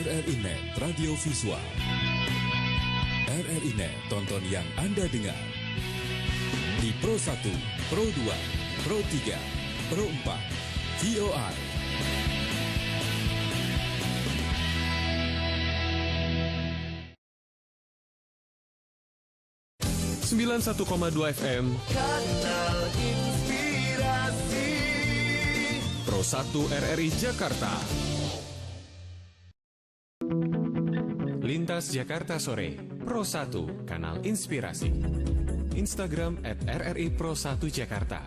RRI Net Radio Visual. RRI Net, tonton yang Anda dengar. Di Pro 1, Pro 2, Pro 3, Pro 4, VOI. 91,2 FM Kanal Inspirasi Pro 1 RRI Jakarta. Lintas Jakarta Sore Pro 1 Kanal Inspirasi. Instagram @RRI Pro 1 Jakarta.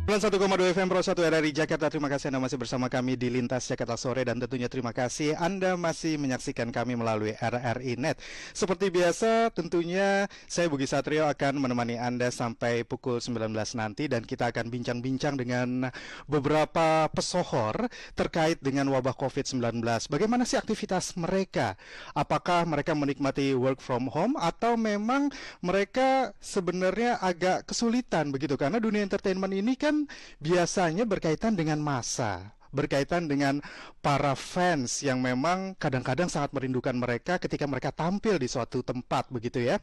91,2 FM Pro 1 RRI Jakarta. Terima kasih Anda masih bersama kami di Lintas Jakarta Sore, dan tentunya terima kasih Anda masih menyaksikan kami melalui RRI Net. Seperti biasa, tentunya saya Bugi Satrio akan menemani Anda sampai pukul 19 nanti, dan kita akan bincang-bincang dengan beberapa pesohor terkait dengan wabah COVID-19. Bagaimana sih aktivitas mereka? Apakah mereka menikmati work from home atau memang mereka sebenarnya agak kesulitan begitu? Karena dunia entertainment ini kan biasanya berkaitan dengan massa, berkaitan dengan para fans yang memang kadang-kadang sangat merindukan mereka ketika mereka tampil di suatu tempat begitu ya.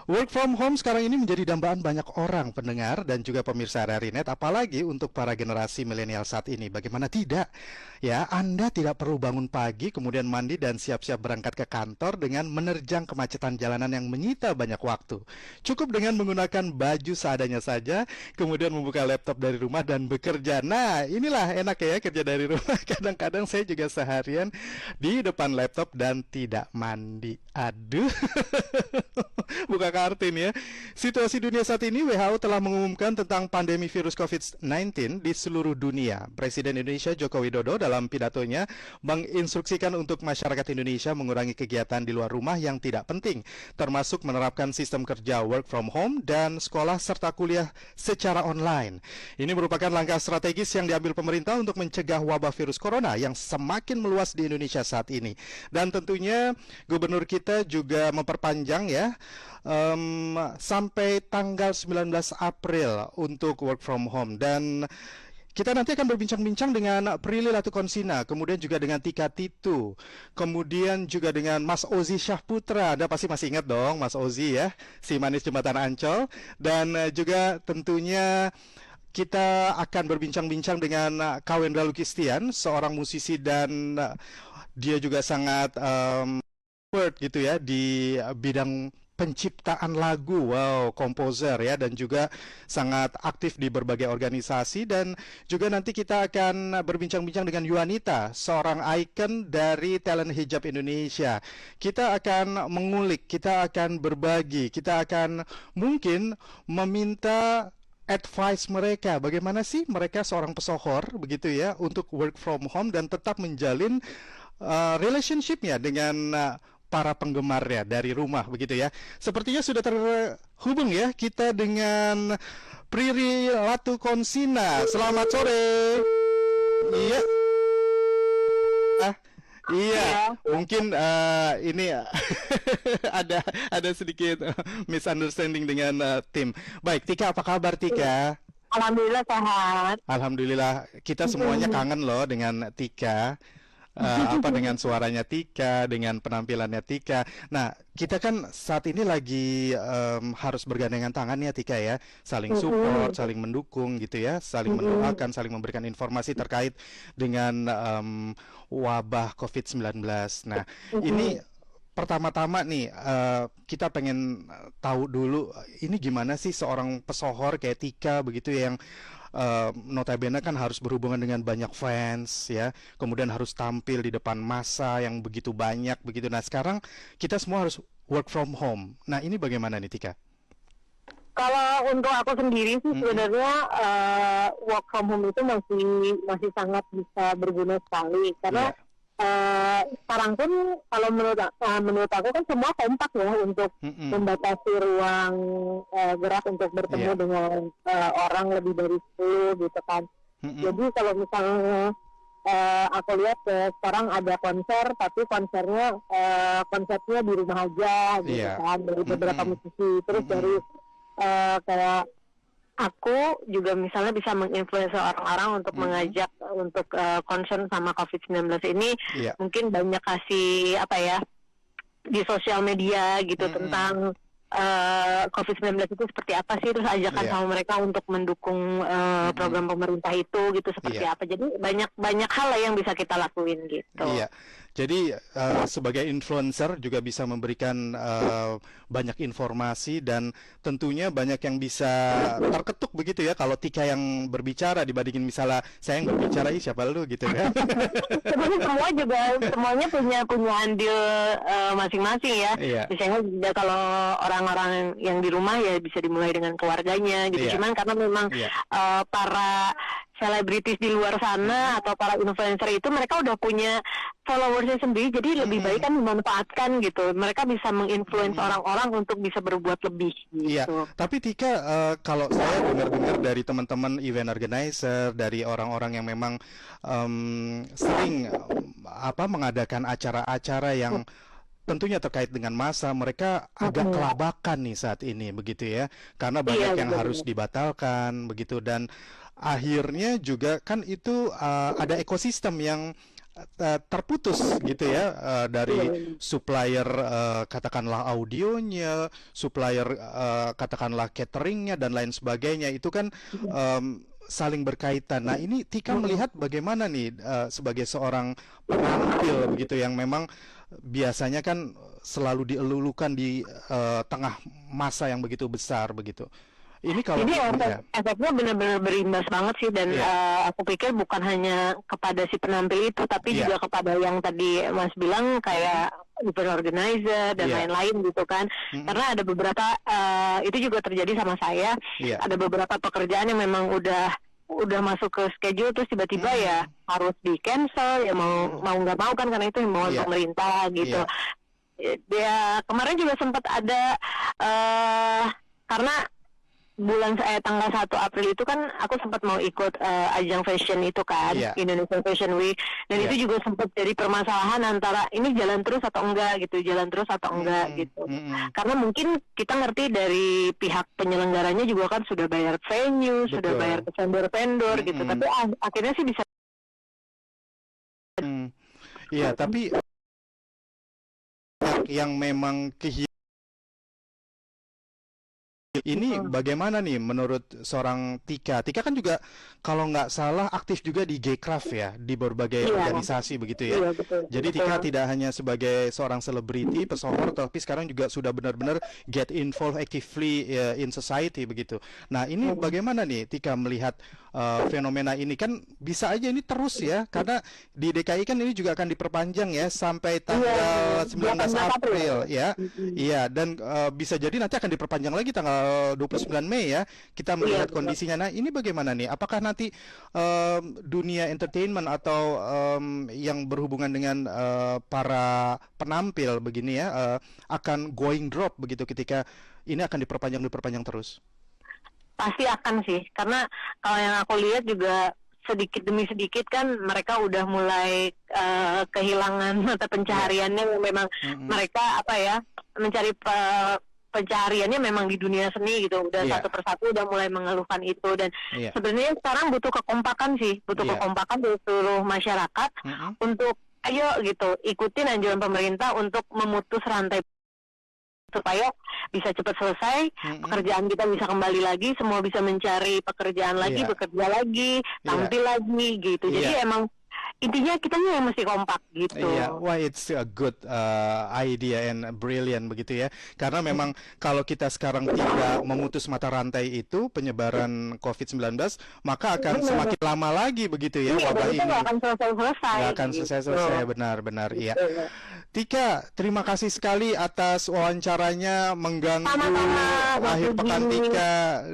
Work from home sekarang ini menjadi dambaan banyak orang pendengar dan juga pemirsa RRI Net, apalagi untuk para generasi milenial saat ini. Bagaimana tidak? Ya, Anda tidak perlu bangun pagi, kemudian mandi dan siap-siap berangkat ke kantor dengan menerjang kemacetan jalanan yang menyita banyak waktu. Cukup dengan menggunakan baju seadanya saja, kemudian membuka laptop dari rumah dan bekerja. Nah, inilah enak ya kerja dari rumah. Kadang-kadang saya juga seharian di depan laptop dan tidak mandi. Aduh. Buka kartin ya. Situasi dunia saat ini, WHO telah mengumumkan tentang pandemi virus COVID-19 di seluruh dunia. Presiden Indonesia Joko Widodo dalam pidatonya menginstruksikan untuk masyarakat Indonesia mengurangi kegiatan di luar rumah yang tidak penting, termasuk menerapkan sistem kerja work from home dan sekolah serta kuliah secara online. Ini merupakan langkah strategis yang diambil pemerintah untuk mencegah wabah virus corona yang semakin meluas di Indonesia saat ini. Dan tentunya gubernur kita juga memperpanjang ya sampai tanggal 19 April untuk work from home. Dan kita nanti akan berbincang-bincang dengan Prilly Latukonsina, kemudian juga dengan Tika Titu, kemudian juga dengan Mas Ozi Syahputra. Anda pasti masih ingat dong Mas Ozi ya, si manis jembatan Ancol. Dan juga tentunya kita akan berbincang-bincang dengan Kak Wendra Lukistian, seorang musisi dan dia juga sangat gitu ya di bidang penciptaan lagu, komposer ya, dan juga sangat aktif di berbagai organisasi. Dan juga nanti kita akan berbincang-bincang dengan Yuanita, seorang ikon dari talent hijab Indonesia. Kita akan mengulik, kita akan berbagi, kita akan mungkin meminta advice mereka, bagaimana sih mereka seorang pesohor begitu ya untuk work from home dan tetap menjalin relationship-nya dengan para penggemarnya dari rumah begitu ya. Sepertinya sudah terhubung ya kita dengan Prilly Latukonsina. Selamat sore. Iya. Iya, mungkin ini ada sedikit misunderstanding dengan tim. Baik, Tika, apa kabar Tika? Alhamdulillah sehat. Alhamdulillah, kita semuanya kangen loh dengan Tika. Dengan suaranya Tika, dengan penampilannya Tika. Nah, kita kan saat ini lagi harus bergandengan tangan ya Tika ya, saling support, saling mendukung gitu ya, saling mendoakan, saling memberikan informasi terkait dengan wabah COVID-19. Nah, ini pertama-tama nih kita pengen tahu dulu, ini gimana sih seorang pesohor kayak Tika begitu yang notabene kan harus berhubungan dengan banyak fans ya, kemudian harus tampil di depan massa yang begitu banyak begitu. Nah, sekarang kita semua harus work from home. Nah, ini bagaimana nih Tika? Kalau untuk aku sendiri sih sebenarnya work from home itu masih sangat bisa berguna sekali, karena sekarang pun kalau menurut aku kan semua kompak ya untuk membatasi ruang gerak untuk bertemu dengan orang lebih dari 10 gitu kan. Jadi kalau misalnya aku lihat sekarang ada konser, tapi konsernya di rumah aja gitu kan, dari beberapa musisi. Terus dari kayak aku juga misalnya bisa menginfluence orang-orang untuk mengajak untuk concern sama COVID-19 ini, mungkin banyak kasih apa ya di sosial media gitu tentang COVID-19 itu seperti apa sih, terus ajakan sama mereka untuk mendukung program pemerintah itu gitu seperti apa. Jadi banyak hal lah yang bisa kita lakuin gitu. Iya. Jadi sebagai influencer juga bisa memberikan banyak informasi dan tentunya banyak yang bisa terketuk begitu ya kalau Tika yang berbicara dibandingin misalnya saya yang berbicara, siapa lu gitu kan. Sebenarnya semuanya punya andil masing-masing ya. Misalnya kalau orang-orang yang di rumah ya bisa dimulai dengan keluarganya gitu. Cuman karena memang para selebritis di luar sana atau para influencer itu mereka udah punya followersnya sendiri, jadi lebih baik kan memanfaatkan gitu. Mereka bisa menginfluence orang-orang untuk bisa berbuat lebih gitu. Iya, tapi Tika kalau saya dengar-dengar dari teman-teman event organizer, dari orang-orang yang memang sering mengadakan acara-acara yang tentunya terkait dengan masa, mereka agak kelabakan nih saat ini begitu ya, karena banyak yang harus dibatalkan begitu, dan akhirnya juga kan itu ada ekosistem yang terputus gitu ya, dari supplier katakanlah audionya, supplier katakanlah cateringnya dan lain sebagainya, itu kan saling berkaitan. Nah ini Tika melihat bagaimana nih sebagai seorang penampil begitu yang memang biasanya kan selalu dielulukan di tengah masa yang begitu besar begitu. Ini kalau efeknya benar-benar berimbas banget sih, dan aku pikir bukan hanya kepada si penampil itu, tapi juga kepada yang tadi Mas bilang kayak event organizer dan lain-lain gitu kan. Karena ada beberapa itu juga terjadi sama saya. Ada beberapa pekerjaan yang memang udah masuk ke schedule terus tiba-tiba ya harus di cancel ya, mau nggak mau kan, karena itu himbauan pemerintah gitu. Ya kemarin juga sempat ada karena bulan tanggal 1 April itu kan aku sempat mau ikut ajang fashion itu kan, Indonesia Fashion Week, dan itu juga sempat jadi permasalahan antara ini jalan terus atau enggak gitu, gitu. Karena mungkin kita ngerti dari pihak penyelenggaranya juga kan sudah bayar venue, sudah bayar ke vendor-vendor gitu, tapi akhirnya sih bisa. Iya, tapi yang memang ini bagaimana nih menurut seorang Tika? Tika kan juga kalau nggak salah aktif juga di Gcraft ya, di berbagai organisasi begitu ya. Betul, jadi Tika tidak hanya sebagai seorang selebriti, pesohor, tapi sekarang juga sudah benar-benar get involved actively in society begitu. Nah ini bagaimana nih Tika melihat fenomena ini? Kan bisa aja ini terus ya, karena di DKI kan ini juga akan diperpanjang ya sampai tanggal 19 April ya. Iya, dan bisa jadi nanti akan diperpanjang lagi tanggal 29 Mei ya, kita melihat kondisinya. Nah ini bagaimana nih, apakah nanti dunia entertainment atau yang berhubungan dengan para penampil begini ya akan going drop begitu ketika ini akan diperpanjang terus? Pasti akan sih, karena kalau yang aku lihat juga sedikit demi sedikit kan mereka udah mulai kehilangan mata pencahariannya yang memang mereka mencari pencahariannya memang di dunia seni gitu, udah satu persatu udah mulai mengeluhkan itu, dan sebenarnya sekarang butuh kekompakan kekompakan dari seluruh masyarakat untuk ayo gitu ikutin anjuran pemerintah untuk memutus rantai supaya bisa cepat selesai, pekerjaan kita bisa kembali lagi, semua bisa mencari pekerjaan lagi, bekerja lagi, tampil lagi gitu. Jadi emang intinya kita yang mesti kompak gitu. Wah, it's a good idea and brilliant begitu ya. Karena memang kalau kita sekarang tidak memutus mata rantai itu penyebaran COVID-19, maka akan semakin lama lagi begitu ya wabah ini. Nggak akan selesai-selesai. Nggak akan selesai-selesai, benar-benar iya. Tika, terima kasih sekali atas wawancaranya, mengganggu akhir pekan Tika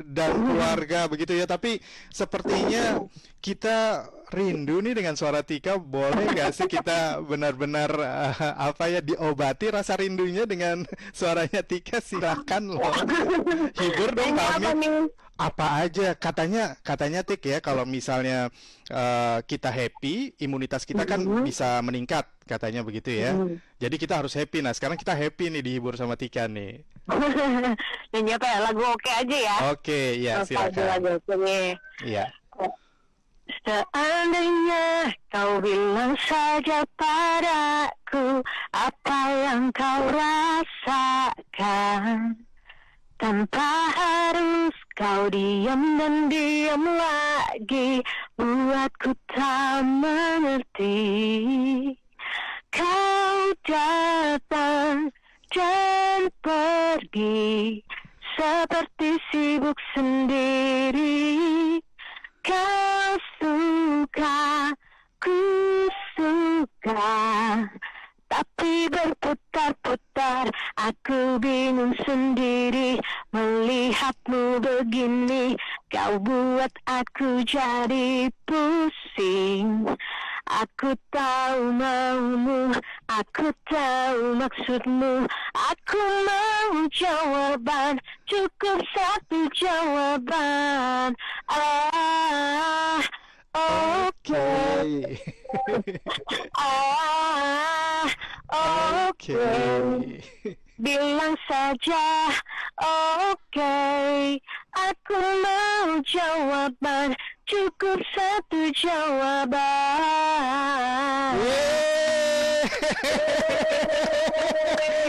dan keluarga begitu ya. Tapi sepertinya kita rindu nih dengan suara Tika. Boleh nggak sih kita benar-benar diobati rasa rindunya dengan suaranya Tika? Silakan loh, hibur dong kami. apa aja katanya Tik ya, kalau misalnya kita happy, imunitas kita kan bisa meningkat katanya begitu ya. Jadi kita harus happy. Nah sekarang kita happy nih, dihibur sama Tika nih. Nyanyi apa ya? Lagu oke aja ya. Oke, ya Oke, silakan. lagu oke. Iya. Seandainya kau bilang saja padaku apa yang kau rasakan, tanpa harus kau diam dan diam lagi, buatku tak mengerti. Kau datang dan pergi seperti sibuk sendiri. Kau suka, ku suka, tapi berputar-putar aku bingung sendiri. Melihatmu begini, kau buat aku jadi pusing. Aku tahu maumu, aku tahu maksudmu. Aku mau jawaban, cukup satu jawaban. Oke. Oke. Bilang saja oke. Aku mau jawaban, cukup satu jawaban.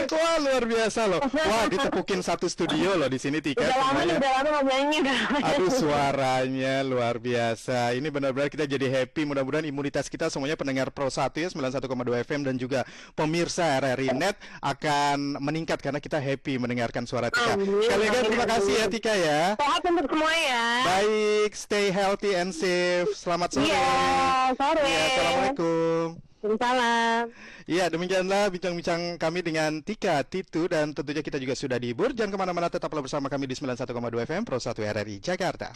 Wah luar biasa loh. Wah ditepukin satu studio loh di sini Tika. Udah lama nggak nyanyi. Aduh suaranya luar biasa. Ini benar-benar kita jadi happy. Mudah-mudahan imunitas kita semuanya pendengar Pro 1 ya 91,2 FM dan juga pemirsa RRI Net akan meningkat karena kita happy mendengarkan suara Tika. Sekali lagi terima kasih ya Tika ya. Sehat untuk semua ya. Baik, stay healthy and safe. Selamat sore. Iya, sore. Iya, assalamualaikum. Salam. Ya, demikianlah bincang-bincang kami dengan Tika Titu dan tentunya kita juga sudah dihibur. Jangan kemana-mana, tetaplah bersama kami di 91,2 FM Pro 1 RRI Jakarta.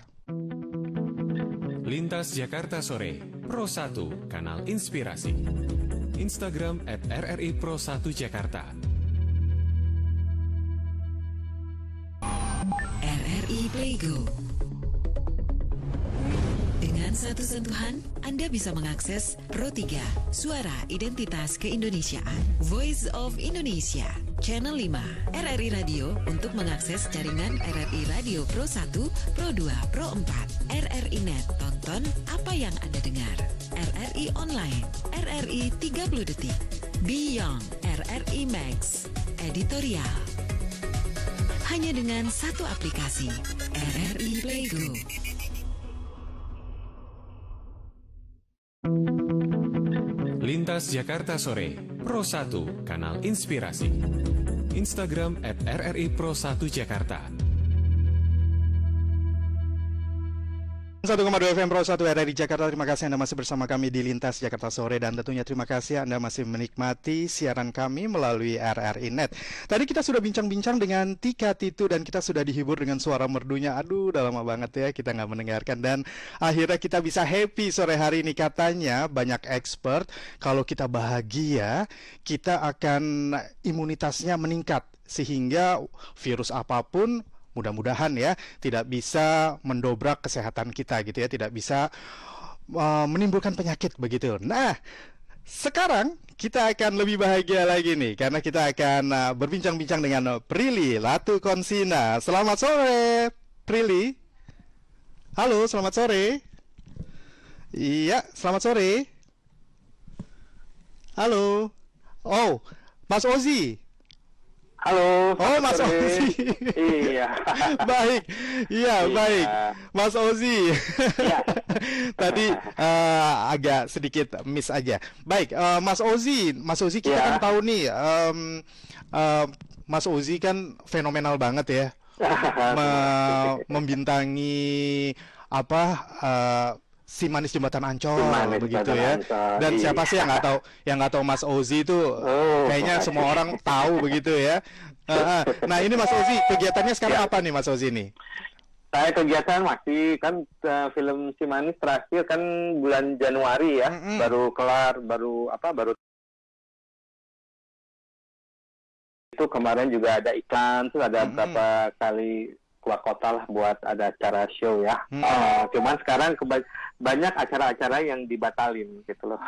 Lintas Jakarta Sore, Pro 1, Kanal Inspirasi. Instagram @RRI Pro 1 Jakarta. RRI Playgo. Dengan satu sentuhan, Anda bisa mengakses Pro 3, Suara Identitas Keindonesiaan, Voice of Indonesia, Channel 5, RRI Radio untuk mengakses jaringan RRI Radio Pro 1, Pro 2, Pro 4, RRI Net, tonton apa yang Anda dengar, RRI Online, RRI 30 Detik, Beyond, RRI Max, Editorial. Hanya dengan satu aplikasi, RRI Playgo. Lintas Jakarta Sore, Pro 1, Kanal Inspirasi. Instagram @RRI Pro 1 Jakarta. 1,2 FM Pro 1 RRI Jakarta. Terima kasih Anda masih bersama kami di Lintas Jakarta Sore dan tentunya terima kasih Anda masih menikmati siaran kami melalui RRI Net. Tadi kita sudah bincang-bincang dengan Tika Titu dan kita sudah dihibur dengan suara merdunya. Aduh, udah lama banget ya kita nggak mendengarkan dan akhirnya kita bisa happy sore hari ini. Katanya banyak expert kalau kita bahagia kita akan imunitasnya meningkat sehingga virus apapun mudah-mudahan ya tidak bisa mendobrak kesehatan kita gitu ya, tidak bisa menimbulkan penyakit begitu. Nah, sekarang kita akan lebih bahagia lagi nih karena kita akan berbincang-bincang dengan Prilly Latukonsina. Selamat sore, Prilly. Halo, selamat sore. Iya, selamat sore. Halo. Oh, Mas Ozi. Halo. Oh, Mas Ozi. Iya. Baik. Iya, baik. Mas Ozi. Iya. Tadi agak sedikit miss aja. Baik, Mas Ozi kita kan tahu nih, Mas Ozi kan fenomenal banget ya, membintangi apa? Si Manis Jembatan Ancol begitu ya. Dan siapa sih yang nggak tahu Mas Ozi itu? Kayaknya semua orang tahu begitu ya. Nah ini Mas Ozi kegiatannya sekarang apa nih Mas Ozi nih? Saya kegiatan masih kan film Si Manis terakhir kan bulan Januari ya, baru kelar, baru itu kemarin juga ada iklan, terus ada beberapa kali keluar kota lah buat ada acara show ya. Cuman sekarang banyak acara-acara yang dibatalin gitu loh.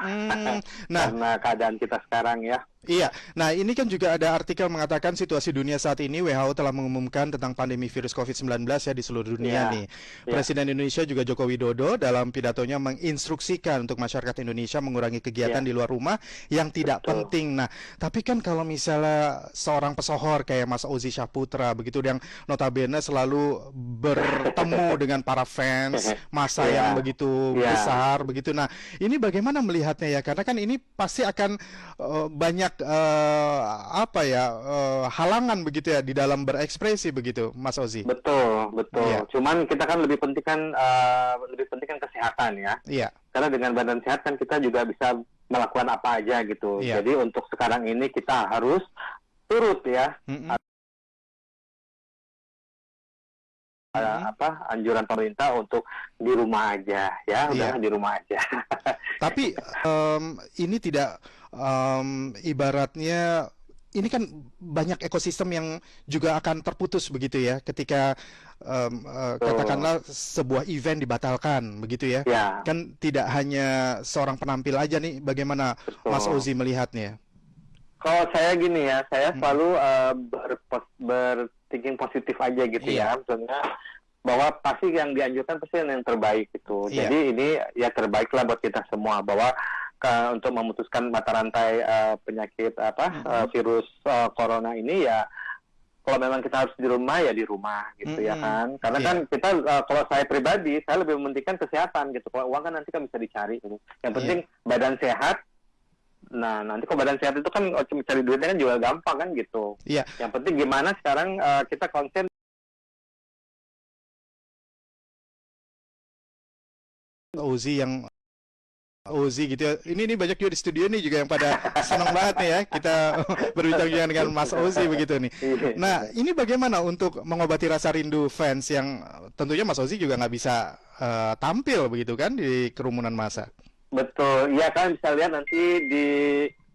Nah, Karena keadaan kita sekarang ya. iya, nah ini kan juga ada artikel mengatakan situasi dunia saat ini WHO telah mengumumkan tentang pandemi virus COVID-19 ya di seluruh dunia nih. Presiden Indonesia juga Joko Widodo dalam pidatonya menginstruksikan untuk masyarakat Indonesia mengurangi kegiatan di luar rumah yang tidak penting. Nah, tapi kan kalau misalnya seorang pesohor kayak Mas Ozi Syaputra begitu yang notabene selalu bertemu dengan para fans, massa yang begitu besar begitu. Nah, ini bagaimana melihatnya ya? Karena kan ini pasti akan banyak halangan begitu ya di dalam berekspresi begitu, Mas Ozi. Betul. Iya. Cuman kita kan lebih penting kan kesehatan ya. Iya. Karena dengan badan sehat kan kita juga bisa melakukan apa aja gitu. Iya. Jadi untuk sekarang ini kita harus turut ya. Anjuran pemerintah untuk di rumah aja ya, udah di rumah aja. Tapi ini tidak ibaratnya ini kan banyak ekosistem yang juga akan terputus begitu ya ketika katakanlah sebuah event dibatalkan begitu ya. Kan tidak hanya seorang penampil aja nih, bagaimana Mas Ozi melihatnya? Kalau saya gini ya, saya selalu berthinking positif aja gitu ya, maksudnya bahwa pasti yang dianjurkan pasti yang terbaik gitu. Jadi ini ya terbaik lah buat kita semua, bahwa untuk memutuskan mata rantai penyakit virus corona ini ya, kalau memang kita harus di rumah ya di rumah gitu ya kan. Karena kan kita kalau saya pribadi saya lebih mementingkan kesehatan gitu. Kalau uang kan nanti kan bisa dicari gitu. Yang penting badan sehat. Nah, nanti kalau badan sehat itu kan cari duitnya kan juga gampang kan gitu. Yang penting gimana sekarang kita konsen Ozi gitu ya. Ini banyak juga di studio nih juga yang pada senang banget nih ya kita berbincang dengan Mas Ozi begitu nih. Nah, ini bagaimana untuk mengobati rasa rindu fans yang tentunya Mas Ozi juga nggak bisa tampil begitu kan di kerumunan massa. Betul, iya kan bisa lihat nanti di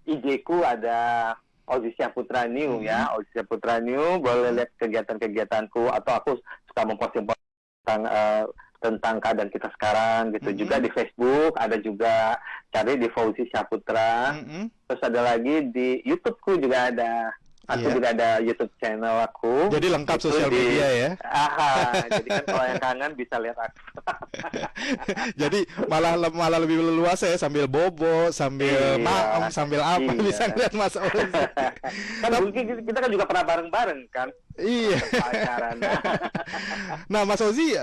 IG-ku ada Ozi Syaputra New ya, Ozi Syaputra New, boleh lihat kegiatan-kegiatanku, atau aku suka memposting tentang keadaan kita sekarang gitu. Juga di Facebook ada juga, cari di Fauzi Syaputra. Terus ada lagi di YouTube-ku juga ada. Aku juga ada YouTube channel aku. Jadi lengkap sosial media ya. Jadi kan kalau yang kangen bisa lihat aku. Jadi malah lebih leluasa ya, sambil bobo, sambil maem, sambil apa bisa lihat Mas Ozi. Kan mungkin kita kan juga pernah bareng-bareng kan. Iya. Nah, Mas Ozi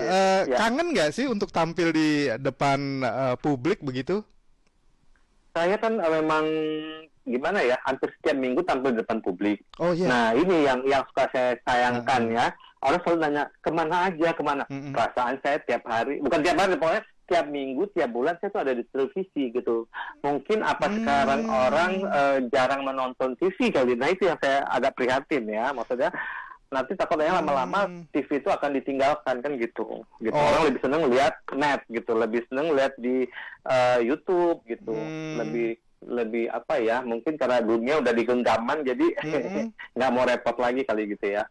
kangen nggak sih untuk tampil di depan publik begitu? Saya kan memang gimana ya, hampir setiap minggu tampil di depan publik. Nah, ini yang suka saya sayangkan ya. Orang selalu nanya, kemana aja, kemana? Perasaan saya tiap hari, bukan tiap hari, pokoknya tiap minggu, tiap bulan saya tuh ada di televisi gitu. Mungkin apa sekarang orang jarang menonton TV kali. Nah, itu yang saya agak prihatin ya. Maksudnya, nanti takutnya lama-lama TV itu akan ditinggalkan kan gitu. Orang lebih seneng lihat net gitu, lebih seneng lihat di YouTube gitu, lebih apa ya, mungkin karena dunia udah digenggaman jadi nggak mau repot lagi kali gitu ya.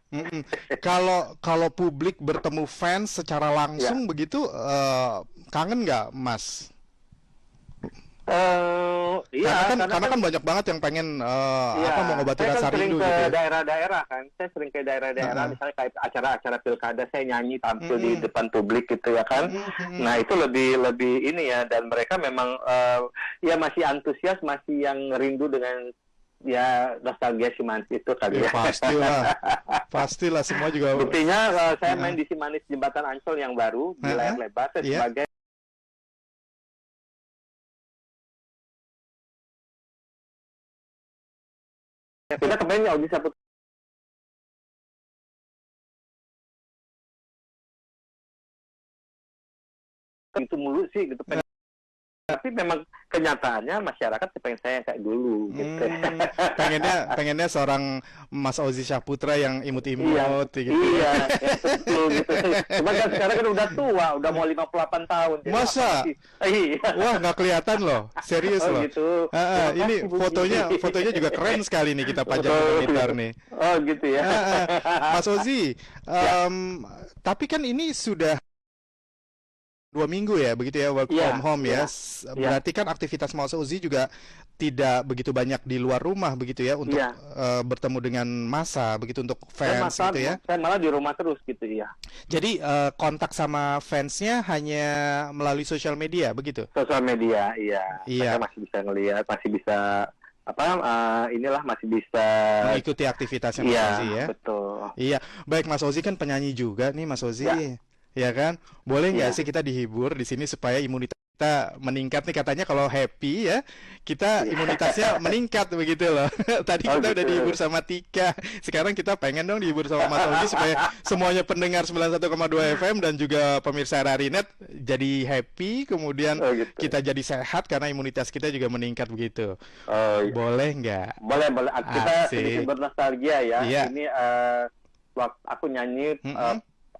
Kalau publik bertemu fans secara langsung begitu kangen nggak, Mas? Iya, karena kan banyak banget yang pengen mengobati rasa rindu gitu ya. Daerah-daerah kan, saya sering ke daerah-daerah, misalnya kayak acara-acara pilkada, saya nyanyi tampil di depan publik gitu ya kan. Nah, itu lebih ini ya, dan mereka memang ya masih antusias, masih yang rindu dengan ya nostalgia Simanis itu kali ya. Pastilah semua juga. Buktinya saya main di Simanis Jembatan Ancol yang baru di layar lebar, saya sebagai kita kepengen Ozi Syaputra itu mulu sih gitu. Tapi memang kenyataannya masyarakat pengen saya kayak dulu gitu. Pengennya seorang Mas Ozi Syahputra yang imut-imut gitu. Iya, betul gitu. Cuma kan sekarang kan udah tua, udah mau 58 tahun. Masa? Iya. Wah, nggak kelihatan loh. Serius loh. Gitu. Ini fotonya juga keren sekali nih, kita pajang di monitor nih. Oh gitu ya. Mas Ozi, tapi kan ini sudah 2 minggu ya, begitu ya, work from home ya. Berarti kan aktivitas Mas Ozi juga tidak begitu banyak di luar rumah begitu ya, untuk bertemu dengan massa begitu, untuk fans gitu ya. Saya malah di rumah terus gitu ya. Jadi kontak sama fansnya hanya melalui sosial media begitu? Sosial media, iya. Mereka masih bisa ngelihat, masih bisa masih bisa mengikuti aktivitasnya Mas Ozi ya. Betul. Iya, baik, Mas Ozi kan penyanyi juga nih Mas Ozi. Ya kan? Boleh nggak sih kita dihibur di sini supaya imunitas kita meningkat nih, katanya kalau happy ya, kita imunitasnya meningkat begitu loh. Tadi kita udah dihibur sama Tika. Sekarang kita pengen dong dihibur sama Mas Ozi supaya semuanya pendengar 91,2 FM dan juga pemirsa RRI.net jadi happy, kemudian kita jadi sehat karena imunitas kita juga meningkat begitu. Boleh nggak? Boleh. Kita sedikit bernostalgia ya. Ini waktu aku nyanyi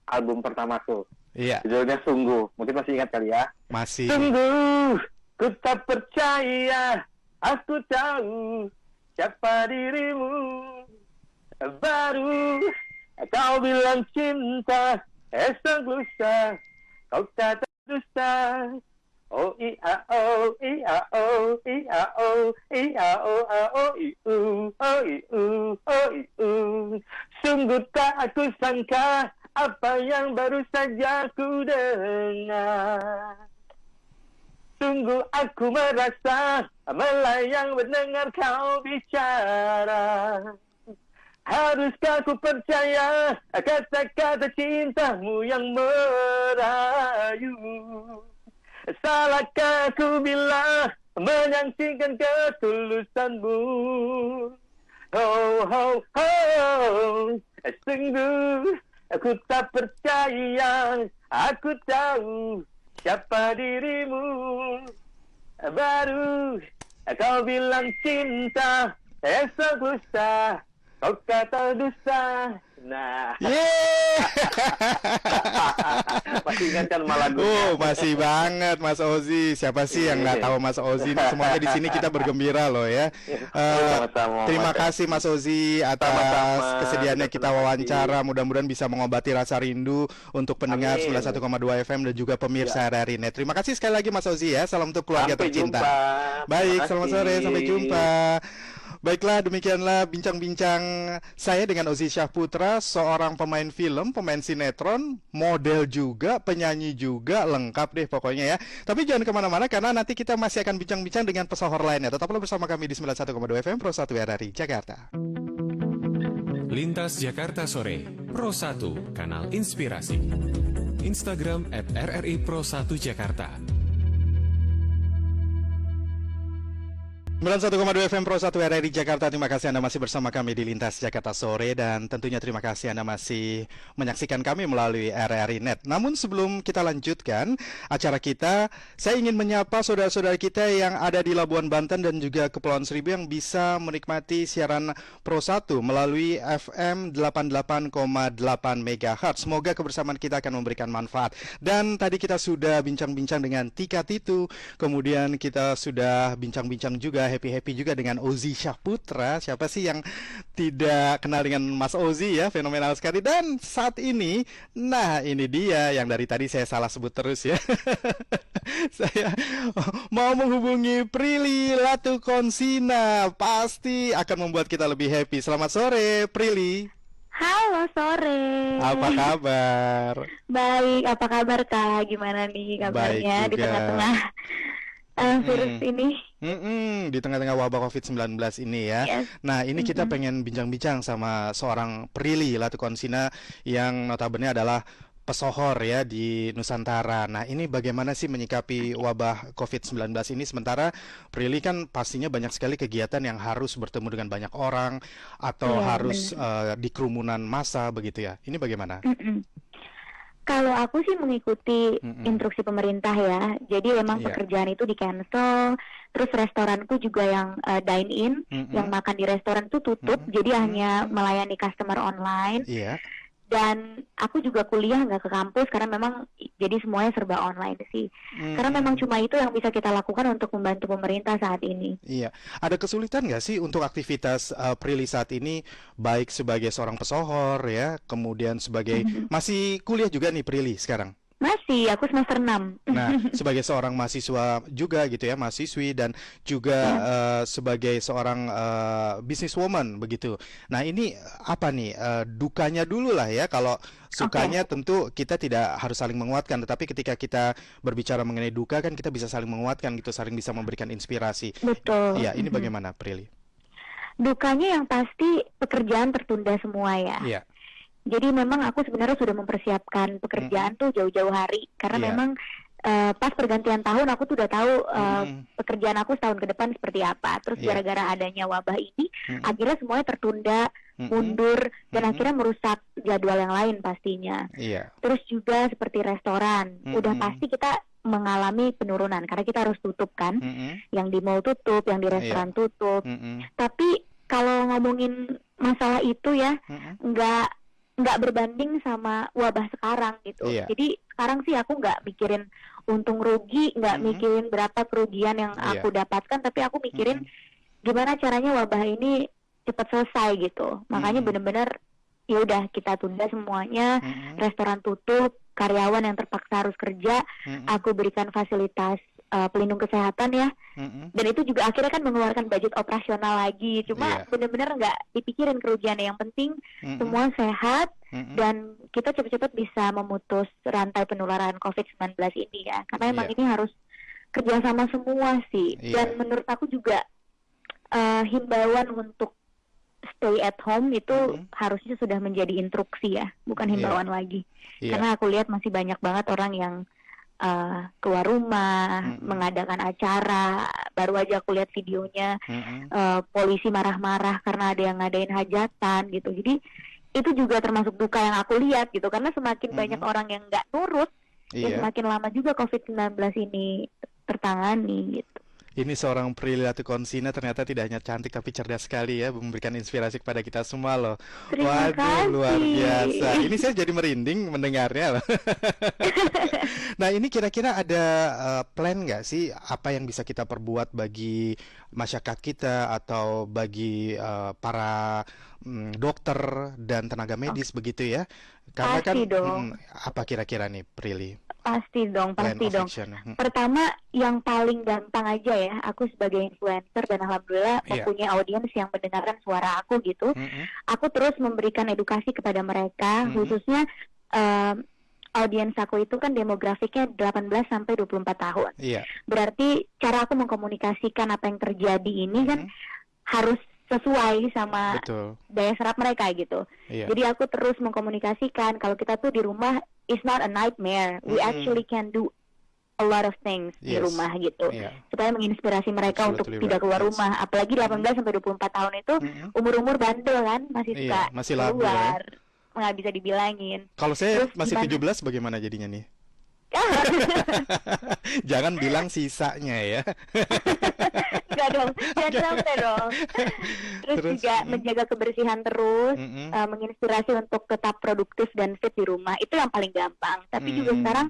album pertamaku. Iya. Judulnya Sungguh. Mungkin masih ingat kali ya? Masih. Sungguh, ku tak percaya, aku tahu siapa dirimu. Baru kau bilang cinta, esok lusa, kau kata dusta. Oh iya oh iya oh iya oh iya oh oh iu oh iu oh iu. Sungguh tak aku sangka apa yang baru saja ku dengar. Sungguh aku merasa melayang mendengar kau bicara. Haruskah ku percaya kata-kata cintamu yang merayu? Salahkah ku bila menyaksikan ketulusanmu? Oh, oh, oh, sungguh aku tak percaya, aku tahu siapa dirimu. Baru kau bilang cinta, esok lusa kau kata dusta. Nah, masih ingat kan lagunya? Masih banget Mas Ozi. Siapa sih yang nggak tahu Mas Ozi? Semuanya di sini kita bergembira loh ya. Terima kasih Mas Ozi atas kesediaannya kita wawancara. Mudah-mudahan bisa mengobati rasa rindu untuk pendengar 91,2 FM dan juga pemirsa RRI.net. Terima kasih sekali lagi Mas Ozi ya. Salam untuk keluarga tercinta. Baik, selamat sore, sampai jumpa. Baiklah, demikianlah bincang-bincang saya dengan Ozi Syahputra, seorang pemain film, pemain sinetron, model juga, penyanyi juga, lengkap deh pokoknya ya. Tapi jangan kemana-mana karena nanti kita masih akan bincang-bincang dengan pesohor lainnya. Tetaplah bersama kami di 91,2 FM Pro 1 RRI Jakarta. Lintas Jakarta Sore, Pro 1, Kanal Inspirasi. Instagram @RRI Pro 1 Jakarta. 91,2 FM Pro 1 RRI Jakarta. Terima kasih Anda masih bersama kami di Lintas Jakarta Sore, dan tentunya terima kasih Anda masih menyaksikan kami melalui RRI.net. Namun sebelum kita lanjutkan acara kita, saya ingin menyapa saudara-saudara kita yang ada di Labuan Banten dan juga Kepulauan Seribu yang bisa menikmati siaran Pro 1 melalui FM 88,8 MHz. Semoga kebersamaan kita akan memberikan manfaat. Dan tadi kita sudah bincang-bincang dengan Tika Titu, kemudian kita sudah bincang-bincang juga, happy-happy juga dengan Ozi Syahputra. Siapa sih yang tidak kenal dengan Mas Ozi ya, fenomenal sekali. Dan saat ini, nah ini dia yang dari tadi saya salah sebut terus ya. Saya mau menghubungi Prilly Latukonsina, pasti akan membuat kita lebih happy. Selamat sore Prilly. Halo, sore. Apa kabar? Baik, apa kabar Kak? Gimana nih kabarnya di tengah-tengah virus ini? Di tengah-tengah wabah COVID-19 ini ya. Yes. Nah, ini kita pengen bincang-bincang sama seorang Prilly Latukonsina yang notabene adalah pesohor ya di Nusantara. Nah, ini bagaimana sih menyikapi wabah COVID-19 ini, sementara Prilly kan pastinya banyak sekali kegiatan yang harus bertemu dengan banyak orang atau harus di kerumunan massa begitu ya. Ini bagaimana? Kalau aku sih mengikuti instruksi pemerintah ya. Jadi memang pekerjaan itu di-cancel. Terus restoranku juga yang dine-in, yang makan di restoran itu tutup. Jadi hanya melayani customer online. Dan aku juga kuliah nggak ke kampus karena memang jadi semuanya serba online sih. Karena memang cuma itu yang bisa kita lakukan untuk membantu pemerintah saat ini. Iya, ada kesulitan nggak sih untuk aktivitas Prilly saat ini, baik sebagai seorang pesohor ya, kemudian sebagai masih kuliah juga nih Prilly sekarang? Masih, aku semester 6. Nah, sebagai seorang mahasiswa juga gitu ya, mahasiswi dan juga sebagai seorang businesswoman begitu. Nah, ini apa nih dukanya dulu lah ya. Kalau sukanya tentu kita tidak harus saling menguatkan, tetapi ketika kita berbicara mengenai duka kan kita bisa saling menguatkan gitu, saling bisa memberikan inspirasi. Betul. Iya, ini bagaimana Prilly? Dukanya yang pasti pekerjaan tertunda semua ya. Iya. Jadi memang aku sebenarnya sudah mempersiapkan pekerjaan tuh jauh-jauh hari karena memang pas pergantian tahun aku tuh udah tahu pekerjaan aku setahun ke depan seperti apa. Terus gara-gara adanya wabah ini akhirnya semuanya tertunda, mundur dan akhirnya merusak jadwal yang lain pastinya. Terus juga seperti restoran, udah pasti kita mengalami penurunan karena kita harus tutup kan. Yang di mall tutup, yang di restoran tutup. Tapi kalau ngomongin masalah itu ya nggak berbanding sama wabah sekarang gitu. Jadi sekarang sih aku nggak mikirin untung rugi, nggak mikirin berapa kerugian yang aku dapatkan, tapi aku mikirin gimana caranya wabah ini cepat selesai gitu. Makanya benar-benar ya udah kita tunda semuanya, restoran tutup, karyawan yang terpaksa harus kerja, aku berikan fasilitas pelindung kesehatan ya, dan itu juga akhirnya kan mengeluarkan budget operasional lagi. Cuma benar-benar nggak dipikirin kerugiannya. Yang penting semua sehat dan kita cepat-cepat bisa memutus rantai penularan COVID-19 ini ya. Karena emang ini harus kerjasama semua sih. Dan menurut aku juga himbauan untuk stay at home itu harusnya sudah menjadi instruksi ya, bukan himbauan lagi. Karena aku lihat masih banyak banget orang yang keluar rumah, mengadakan acara. Baru aja aku lihat videonya, polisi marah-marah karena ada yang ngadain hajatan gitu. Jadi itu juga termasuk duka yang aku lihat gitu. Karena semakin banyak orang yang nggak nurut, ya semakin lama juga COVID-19 ini tertangani gitu. Ini seorang Prilly Latukonsina ternyata tidak hanya cantik tapi cerdas sekali ya, memberikan inspirasi kepada kita semua loh. Terima kasih. Luar biasa. Ini saya jadi merinding mendengarnya loh. Nah, ini kira-kira ada plan nggak sih apa yang bisa kita perbuat bagi masyarakat kita atau bagi para dokter dan tenaga medis begitu ya? Karena pasti kan dong. apa kira-kira nih Prilly? Pasti dong. Pertama yang paling gampang aja ya, aku sebagai influencer dan alhamdulillah mempunyai audiens yang mendengarkan suara aku gitu. Aku terus memberikan edukasi kepada mereka, khususnya audiens aku itu kan demografiknya 18 sampai 24 tahun. Berarti cara aku mengkomunikasikan apa yang terjadi ini kan harus sesuai sama daya serap mereka gitu. Jadi aku terus mengkomunikasikan kalau kita tuh di rumah it's not a nightmare. We actually can do a lot of things di rumah gitu. Supaya menginspirasi mereka untuk tidak keluar rumah. Apalagi 18 sampai 24 tahun itu umur-umur bandel kan, masih suka keluar. Nggak bisa dibilangin. Kalau saya terus masih gimana? 17 bagaimana jadinya nih? Jangan bilang sisanya ya. Enggak dong, jangan sampai dong. Terus juga menjaga kebersihan terus, menginspirasi untuk tetap produktif dan fit di rumah. Itu yang paling gampang. Tapi juga sekarang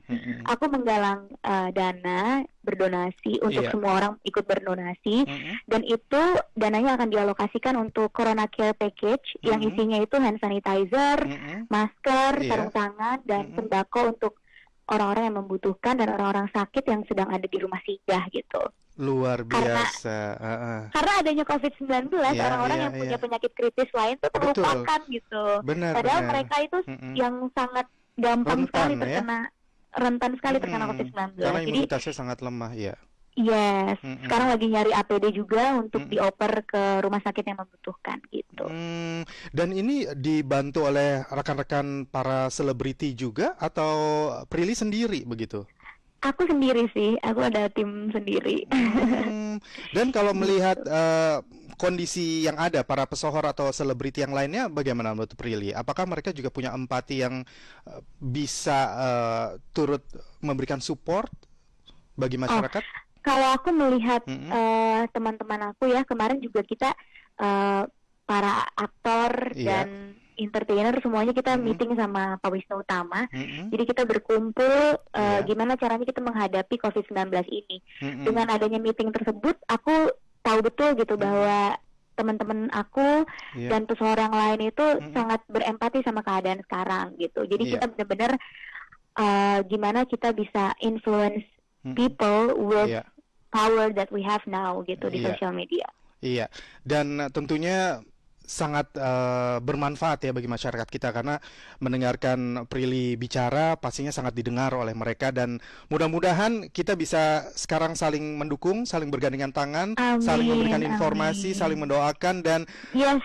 aku menggalang dana berdonasi untuk semua orang ikut berdonasi, dan itu dananya akan dialokasikan untuk Corona Care Package yang isinya itu hand sanitizer, masker, sarung tangan, dan sembako untuk orang-orang yang membutuhkan dan orang-orang sakit yang sedang ada di rumah singgah gitu. Luar biasa. Karena adanya COVID-19, orang-orang yang punya penyakit kritis lain tuh terlupakan gitu. Padahal mereka itu yang sangat gampang sekali terkena, rentan sekali terkena COVID-19. Karena imunitasnya sangat lemah ya. Yes, sekarang lagi nyari APD juga untuk dioper ke rumah sakit yang membutuhkan gitu. Dan ini dibantu oleh rekan-rekan para selebriti juga atau Prilly sendiri begitu? Aku sendiri sih, aku ada tim sendiri. Dan kalau melihat kondisi yang ada para pesohor atau selebriti yang lainnya bagaimana menurut Prilly? Apakah mereka juga punya empati yang bisa turut memberikan support bagi masyarakat? Kalau aku melihat teman-teman aku ya, kemarin juga kita para aktor dan entertainer semuanya kita meeting sama Pak Wisnu Utama. Jadi kita berkumpul gimana caranya kita menghadapi COVID-19 ini. Dengan adanya meeting tersebut, aku tahu betul gitu bahwa teman-teman aku dan pesohor yang lain itu sangat berempati sama keadaan sekarang gitu. Jadi kita benar-benar gimana kita bisa influence people with power that we have now gitu di social media. Iya, dan tentunya sangat bermanfaat ya bagi masyarakat kita karena mendengarkan Prilly bicara pastinya sangat didengar oleh mereka, dan mudah-mudahan kita bisa sekarang saling mendukung, saling bergandengan tangan, saling memberikan informasi, saling mendoakan, dan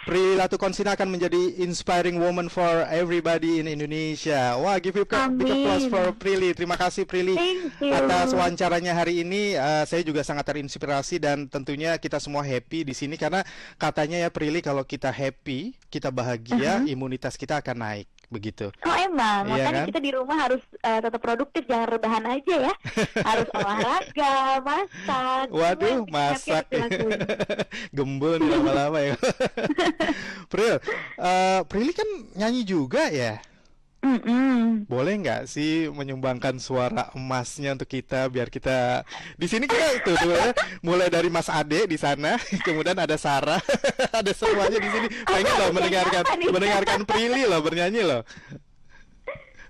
Prilly Latukonsina akan menjadi inspiring woman for everybody in Indonesia. Wah, give a big applause for Prilly. Terima kasih Prilly atas wawancaranya hari ini. Saya juga sangat terinspirasi dan tentunya kita semua happy di sini karena katanya ya Prilly, kalau kita happy, kita bahagia, imunitas kita akan naik, begitu. Oh emang, iya makanya kan? kita di rumah harus tetap produktif, jangan rebahan aja ya. Harus olahraga, masak. Waduh, masak. Gembul nih lama-lama ya. Prilly kan nyanyi juga ya? Boleh nggak sih menyumbangkan suara emasnya untuk kita biar kita di sini kita tuh mulai dari Mas Ade di sana, kemudian ada Sarah, ada semuanya di sini. Pengen loh mendengarkan Prilly loh bernyanyi loh.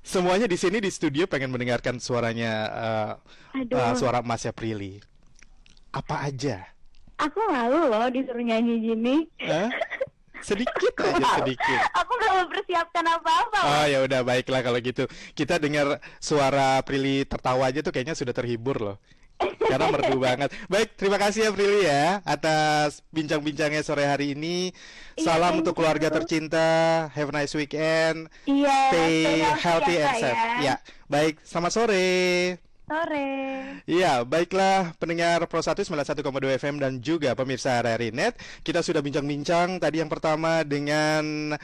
Semuanya di sini di studio pengen mendengarkan suaranya suara emasnya Prilly. Apa aja? Aku malu loh disuruh nyanyi gini. Sedikit aja sedikit. Aku belum mempersiapkan apa-apa. Oh ya udah, baiklah kalau gitu. Kita dengar suara Prilly tertawa aja tuh kayaknya sudah terhibur loh. Karena merdu banget. Baik, terima kasih ya Prilly ya atas bincang-bincangnya sore hari ini. Salam untuk keluarga tercinta. Have a nice weekend. Stay healthy and safe. Ya, baik. Selamat sore. Sore. Iya, baiklah pendengar Pro 1 91,2 FM dan juga pemirsa RRI Net. Kita sudah bincang-bincang tadi yang pertama dengan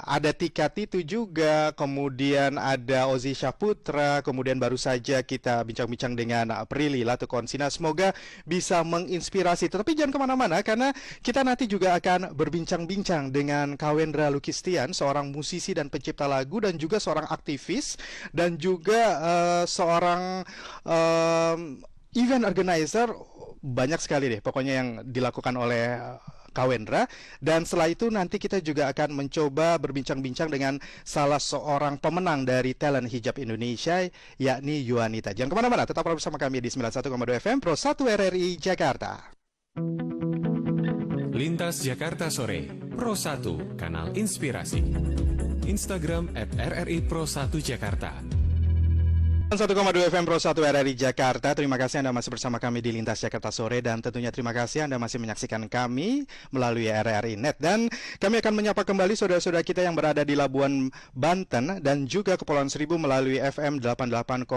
ada Tika Titu juga, kemudian ada Ozi Syaputra, kemudian baru saja kita bincang-bincang dengan Prilly Latukonsina. Semoga bisa menginspirasi. Tetapi jangan kemana-mana karena kita nanti juga akan berbincang-bincang dengan Kawendra Lukistian, seorang musisi dan pencipta lagu dan juga seorang aktivis dan juga seorang event organizer. Banyak sekali deh pokoknya yang dilakukan oleh Kawendra. Dan setelah itu nanti kita juga akan mencoba berbincang-bincang dengan salah seorang pemenang dari Talent Hijab Indonesia, yakni Yuanita. Jangan kemana-mana, tetap bersama kami di 91,2 FM Pro 1 RRI Jakarta. Lintas Jakarta Sore, Pro 1, Kanal Inspirasi. Instagram @RRI Pro 1 Jakarta. 1,2 FM Pro 1 RRI Jakarta. Terima kasih Anda masih bersama kami di Lintas Jakarta Sore, dan tentunya terima kasih Anda masih menyaksikan kami melalui RRI Net. Dan kami akan menyapa kembali saudara-saudara kita yang berada di Labuan Banten dan juga Kepulauan Seribu melalui FM 88,8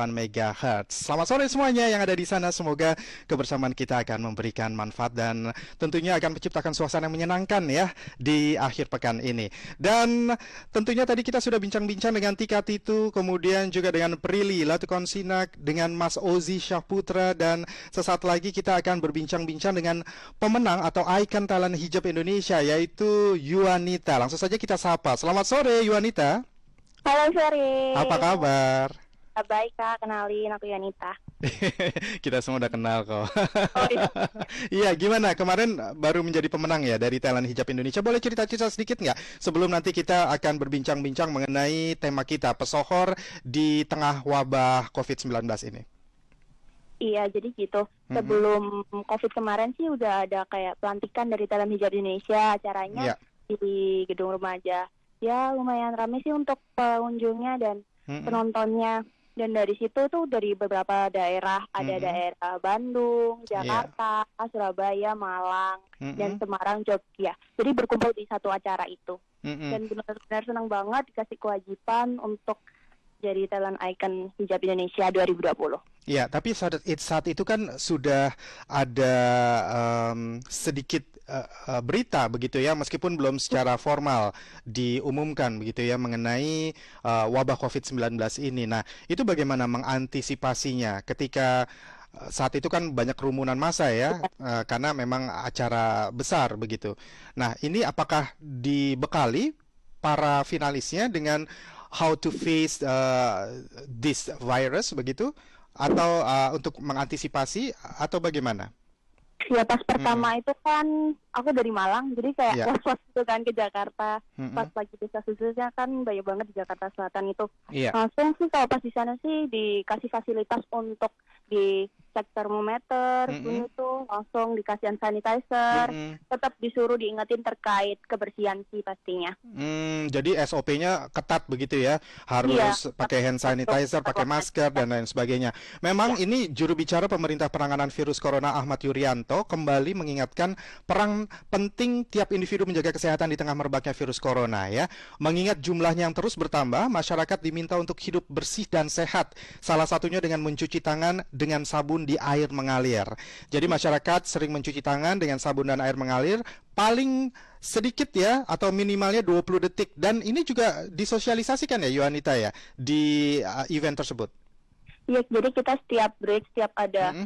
MHz. Selamat sore semuanya yang ada di sana. Semoga kebersamaan kita akan memberikan manfaat dan tentunya akan menciptakan suasana yang menyenangkan ya di akhir pekan ini. Dan tentunya tadi kita sudah bincang-bincang dengan Tika Titu, kemudian juga dengan Prilly Latukonsina, dengan Mas Ozi Syaputra, dan sesaat lagi kita akan berbincang-bincang dengan pemenang atau ikon talent hijab Indonesia, yaitu Yuanita. Langsung saja kita sapa. Selamat sore Yuanita. Halo sore. Apa kabar? Baik Kak, kenalin aku Yuanita. Kita semua udah kenal kok. Oh, iya. Iya, gimana? Kemarin baru menjadi pemenang ya dari Talent Hijab Indonesia. Boleh cerita-cerita sedikit nggak? Sebelum nanti kita akan berbincang-bincang mengenai tema kita, pesohor di tengah wabah COVID-19 ini. Iya, jadi gitu. Sebelum COVID kemarin sih udah ada kayak pelantikan dari Talent Hijab Indonesia. Acaranya di Gedung Remaja. Ya lumayan ramai sih untuk pengunjungnya dan penontonnya. Dan dari situ tuh dari beberapa daerah, ada daerah Bandung, Jakarta, Surabaya, Malang, dan Semarang, Jogja. Jadi berkumpul di satu acara itu. Dan benar-benar senang banget dikasih kewajiban untuk jadi talent icon hijab Indonesia 2020. Iya, tapi saat itu kan sudah ada sedikit berita begitu ya, meskipun belum secara formal diumumkan begitu ya mengenai wabah COVID-19 ini. Nah, itu bagaimana mengantisipasinya ketika saat itu kan banyak kerumunan massa ya, karena memang acara besar begitu. Nah, ini apakah dibekali para finalisnya dengan how to face this virus begitu? Atau untuk mengantisipasi atau bagaimana? Ya pas pertama itu kan aku dari Malang, jadi kayak was-was itu kan ke Jakarta. Pas lagi desas-desusnya kan banyak banget di Jakarta Selatan itu. Langsung sih kalau pas di sana sih dikasih fasilitas untuk dicek termometer, itu langsung dikasih hand sanitizer, tetap disuruh diingetin terkait kebersihan sih pastinya. Jadi SOP-nya ketat begitu ya, harus pakai hand sanitizer, pakai masker dan lain sebagainya. Memang ini juru bicara pemerintah penanganan virus corona Ahmad Yuryanto kembali mengingatkan peran penting tiap individu menjaga kesehatan di tengah merebaknya virus corona ya. Mengingat jumlahnya yang terus bertambah, masyarakat diminta untuk hidup bersih dan sehat. Salah satunya dengan mencuci tangan dengan sabun di air mengalir. Jadi masyarakat sering mencuci tangan dengan sabun dan air mengalir paling sedikit ya, atau minimalnya 20 detik. Dan ini juga disosialisasikan ya Yohanita ya di event tersebut. Iya, jadi kita setiap break, setiap ada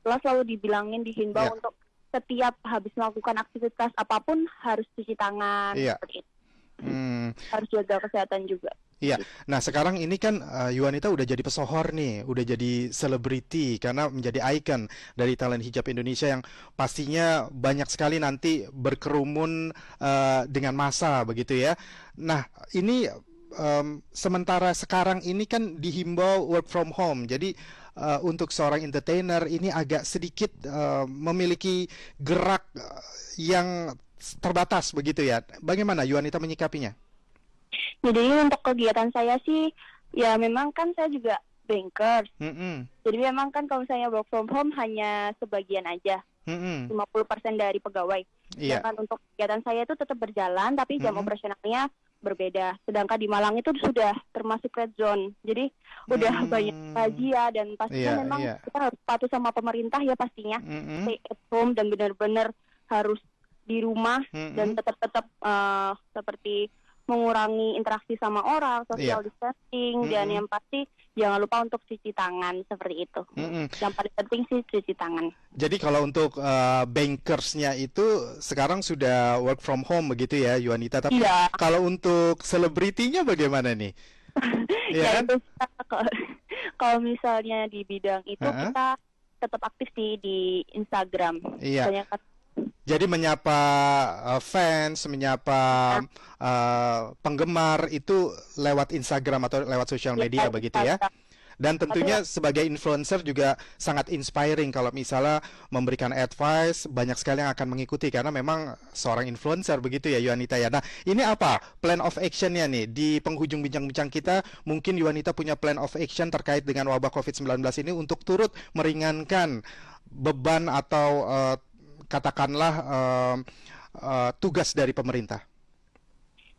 kelas selalu dibilangin, dihimbau untuk setiap habis melakukan aktivitas apapun harus cuci tangan. Seperti itu. Harus jaga kesehatan juga. Iya, nah sekarang ini kan Yohanita udah jadi pesohor nih, udah jadi selebriti karena menjadi ikon dari talent hijab Indonesia yang pastinya banyak sekali nanti berkerumun dengan massa begitu ya. Nah ini sementara sekarang ini kan dihimbau work from home, jadi untuk seorang entertainer ini agak sedikit memiliki gerak yang terbatas begitu ya. Bagaimana Yohanita menyikapinya? Jadi untuk kegiatan saya sih, ya memang kan saya juga bankers. Jadi memang kan kalau misalnya work from home hanya sebagian aja, 50% dari pegawai. Sedangkan untuk kegiatan saya itu tetap berjalan, tapi jam operasionalnya berbeda. Sedangkan di Malang itu sudah termasuk red zone. Jadi udah banyak razia dan pastinya memang kita harus patuh sama pemerintah ya pastinya. Stay at home dan benar-benar harus di rumah dan tetap seperti mengurangi interaksi sama orang, social distancing, dan yang pasti jangan lupa untuk cuci tangan seperti itu. Yang paling penting sih cuci tangan. Jadi kalau untuk bankersnya itu sekarang sudah work from home begitu ya Yohanita, tapi kalau untuk selebritinya bagaimana nih? Ya kan? Itu kalau misalnya di bidang itu kita tetap aktif sih di Instagram. Jadi menyapa fans, menyapa penggemar itu lewat Instagram atau lewat sosial media begitu ya. Dan tentunya sebagai influencer juga sangat inspiring kalau misalnya memberikan advice, banyak sekali yang akan mengikuti karena memang seorang influencer begitu ya Yohanita ya. Nah ini apa plan of actionnya nih di penghujung bincang-bincang kita? Mungkin Yohanita punya plan of action terkait dengan wabah COVID-19 ini untuk turut meringankan beban atau katakanlah tugas dari pemerintah.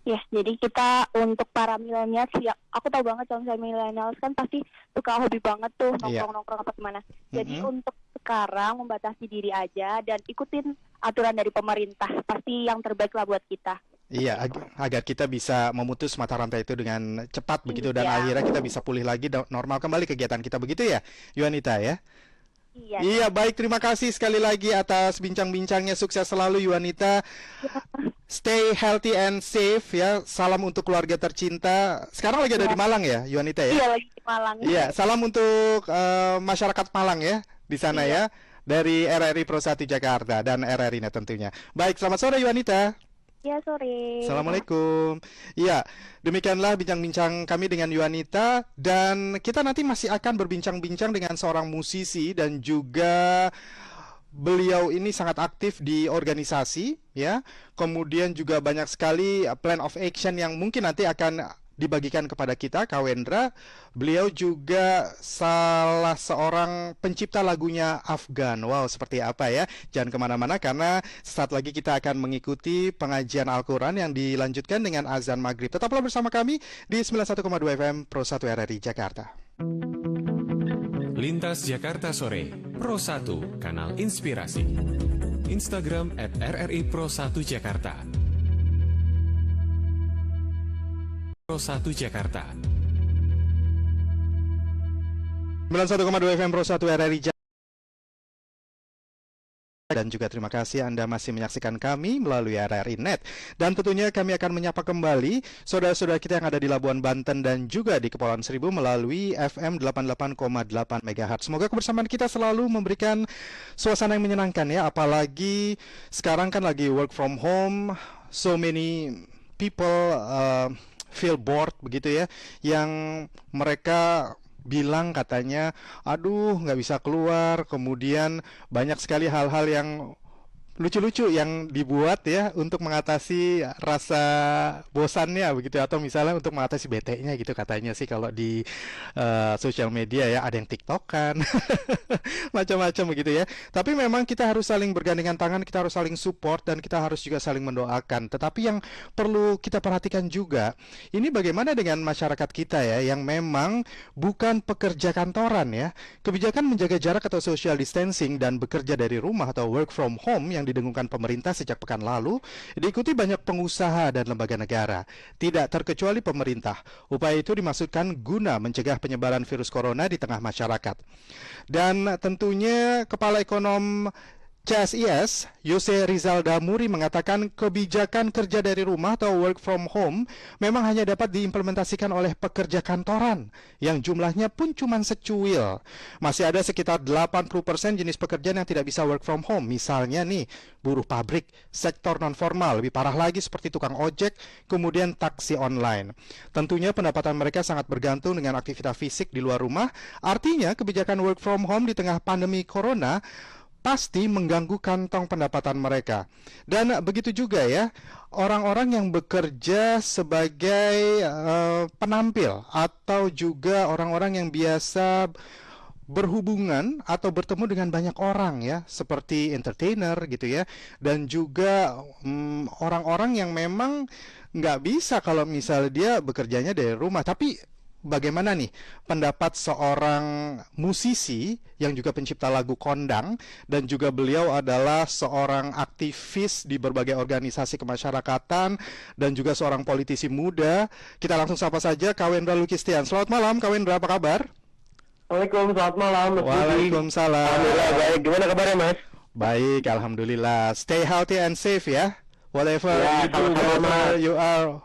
Ya, jadi kita untuk para milenials, ya aku tahu banget kalau misalnya milenials kan pasti suka hobi banget tuh nongkrong-nongkrong apa kemana. Jadi untuk sekarang membatasi diri aja dan ikutin aturan dari pemerintah, pasti yang terbaik lah buat kita. Iya, agar kita bisa memutus mata rantai itu dengan cepat begitu dan akhirnya kita bisa pulih lagi normal kembali kegiatan kita begitu ya, Yohanita ya. Iya, baik, terima kasih sekali lagi atas bincang-bincangnya. Sukses selalu Yohanita. Stay healthy and safe ya. Salam untuk keluarga tercinta. Sekarang lagi ada di Malang ya, Yohanita ya? Iya, lagi di Malang. Iya, salam untuk masyarakat Malang ya di sana ya. Dari RRI Pro 1 Jakarta dan RRI-nya tentunya. Baik, selamat sore Yohanita. Ya, sore. Assalamualaikum. Iya, demikianlah bincang-bincang kami dengan Yohanita, dan kita nanti masih akan berbincang-bincang dengan seorang musisi dan juga beliau ini sangat aktif di organisasi ya. Kemudian juga banyak sekali plan of action yang mungkin nanti akan dibagikan kepada kita, Kak Wendra. Beliau juga salah seorang pencipta lagunya Afgan. Wow, seperti apa ya? Jangan kemana-mana karena saat lagi kita akan mengikuti pengajian Al-Quran yang dilanjutkan dengan azan maghrib. Tetaplah bersama kami di 91,2 FM Pro 1 RRI Jakarta. Lintas Jakarta Sore, Pro 1, Kanal Inspirasi. Instagram @RRI Pro 1 Jakarta. Pro 1 Jakarta. 91,2 FM Pro 1 RRI Jakarta. Dan juga terima kasih Anda masih menyaksikan kami melalui RRI Net. Dan tentunya kami akan menyapa kembali saudara-saudara kita yang ada di Labuan Banten dan juga di Kepulauan Seribu melalui FM 88,8 MHz. Semoga kebersamaan kita selalu memberikan suasana yang menyenangkan ya. Apalagi sekarang kan lagi work from home, so many people feel bored begitu ya. Yang mereka bilang katanya, aduh nggak bisa keluar, kemudian banyak sekali hal-hal yang lucu-lucu yang dibuat ya untuk mengatasi rasa bosannya begitu, atau misalnya untuk mengatasi bete-nya gitu katanya sih kalau di sosial media ya, ada yang tiktokan macam-macam begitu ya. Tapi memang kita harus saling bergandengan tangan, kita harus saling support, dan kita harus juga saling mendoakan. Tetapi yang perlu kita perhatikan juga, ini bagaimana dengan masyarakat kita ya yang memang bukan pekerja kantoran ya. Kebijakan menjaga jarak atau social distancing dan bekerja dari rumah atau work from home yang didengungkan pemerintah sejak pekan lalu diikuti banyak pengusaha dan lembaga negara, tidak terkecuali pemerintah. Upaya itu dimaksudkan guna mencegah penyebaran virus corona di tengah masyarakat. Dan tentunya Kepala Ekonom CSIS, Yose Rizal Damuri mengatakan kebijakan kerja dari rumah atau work from home memang hanya dapat diimplementasikan oleh pekerja kantoran yang jumlahnya pun cuma secuil. Masih ada sekitar 80% jenis pekerjaan yang tidak bisa work from home. Misalnya nih, buruh pabrik, sektor non-formal, lebih parah lagi seperti tukang ojek, kemudian taksi online. Tentunya pendapatan mereka sangat bergantung dengan aktivitas fisik di luar rumah. Artinya kebijakan work from home di tengah pandemi corona pasti mengganggu kantong pendapatan mereka. Dan begitu juga ya, orang-orang yang bekerja sebagai penampil atau juga orang-orang yang biasa berhubungan atau bertemu dengan banyak orang ya, seperti entertainer gitu ya, dan juga orang-orang yang memang nggak bisa kalau misalnya dia bekerjanya dari rumah. Tapi bagaimana nih pendapat seorang musisi yang juga pencipta lagu kondang, dan juga beliau adalah seorang aktivis di berbagai organisasi kemasyarakatan dan juga seorang politisi muda. Kita langsung sapa saja Kak Wendra Lukistian. Selamat malam Kak Wendra, apa kabar? Waalaikumsalam, selamat malam Mas. Waalaikumsalam. Alhamdulillah baik. Gimana kabarnya Mas? Baik, alhamdulillah. Stay healthy and safe ya. Whatever ya, you do, whatever you are.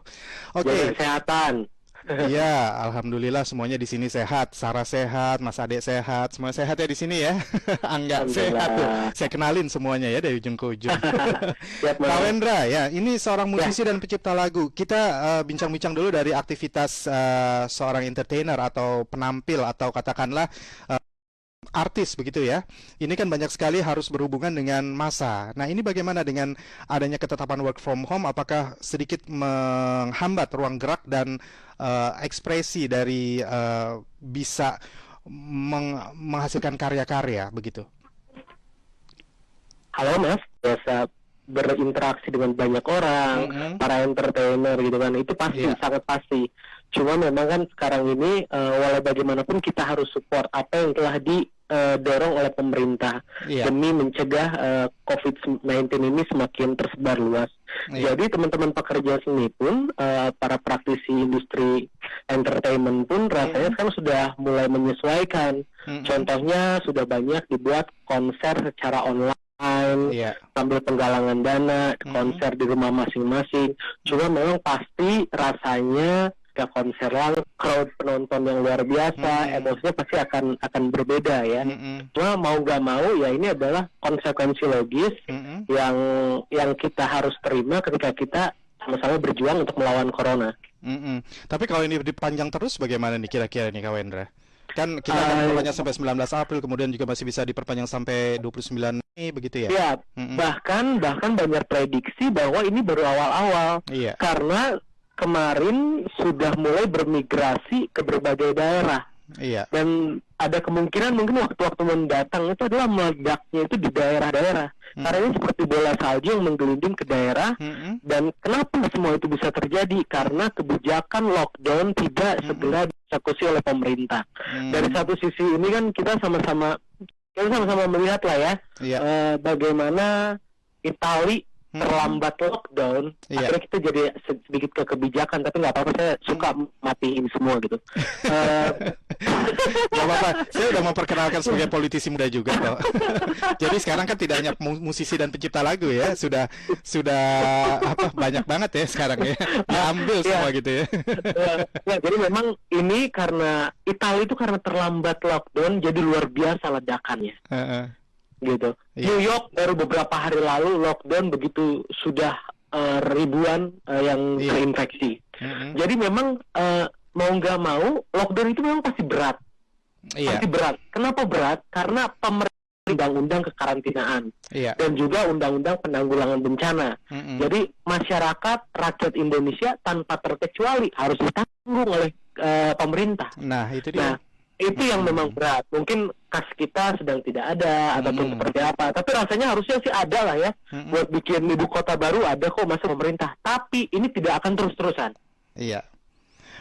Oke. Kesehatan. Iya, alhamdulillah semuanya di sini sehat. Sarah sehat, Mas Ade sehat, semua sehat ya di sini ya. Angga sehat tuh. Saya kenalin semuanya ya dari ujung ke ujung. Kak Wendra ya, ini seorang musisi dan pencipta lagu. Kita bincang-bincang dulu dari aktivitas seorang entertainer atau penampil atau katakanlah artis begitu ya. Ini kan banyak sekali harus berhubungan dengan massa. Nah, ini bagaimana dengan adanya ketetapan work from home? Apakah sedikit menghambat ruang gerak dan ekspresi dari bisa menghasilkan karya-karya begitu? Halo Mas, biasa berinteraksi dengan banyak orang, para entertainer gitu kan, itu pasti, sangat pasti. Cuma memang kan sekarang ini walau bagaimanapun kita harus support apa yang telah didorong oleh pemerintah demi mencegah COVID-19 ini semakin tersebar luas. Jadi teman-teman pekerja seni pun, para praktisi industri entertainment pun rasanya sekarang sudah mulai menyesuaikan. Contohnya sudah banyak dibuat konser secara online, sambil penggalangan dana, konser di rumah masing-masing. Cuma memang pasti rasanya ke konser langsung, crowd penonton yang luar biasa, emosinya pasti akan berbeda ya. Cuma mau nggak mau ya ini adalah konsekuensi logis yang kita harus terima ketika kita sama-sama berjuang untuk melawan corona. Tapi kalau ini dipanjang terus bagaimana nih kira-kira nih Kak Wendra? Kan kita akan diperpanjang sampai 19 April, kemudian juga masih bisa diperpanjang sampai 29 Mei begitu ya? Iya, bahkan banyak prediksi bahwa ini baru awal-awal. Karena kemarin sudah mulai bermigrasi ke berbagai daerah. Iya. Dan ada kemungkinan mungkin waktu-waktu mendatang itu adalah meledaknya itu di daerah-daerah. Karena ini seperti bola salju yang menggelinding ke daerah. Dan kenapa semua itu bisa terjadi? Karena kebijakan lockdown tidak segera dieksekusi oleh pemerintah. Dari satu sisi ini kan kita sama-sama melihat lah ya, bagaimana Itali terlambat lockdown, akhirnya kita jadi sedikit ke kebijakan, tapi nggak apa-apa, saya suka matiin semua gitu. Nggak apa-apa, saya udah memperkenalkan sebagai politisi muda juga kok. Jadi sekarang kan tidak hanya musisi dan pencipta lagu ya, sudah banyak banget ya sekarang ya, diambil semua gitu ya. Jadi memang ini karena Italia itu karena terlambat lockdown, jadi luar biasa ledakannya. Gitu. New York baru beberapa hari lalu lockdown, begitu sudah ribuan yang terinfeksi. Jadi memang mau nggak mau lockdown itu memang pasti berat. Pasti berat. Kenapa berat? Karena pemerintah undang-undang kekarantinaan dan juga undang-undang penanggulangan bencana. Jadi masyarakat, rakyat Indonesia tanpa terkecuali harus ditanggung oleh pemerintah. Nah, itu dia. Itu yang memang berat. Mungkin kas kita sedang tidak ada ataupun seperti apa. Tapi rasanya harusnya sih ada lah ya. Buat bikin ibu kota baru ada kok masa pemerintah. Tapi ini tidak akan terus-terusan. Iya.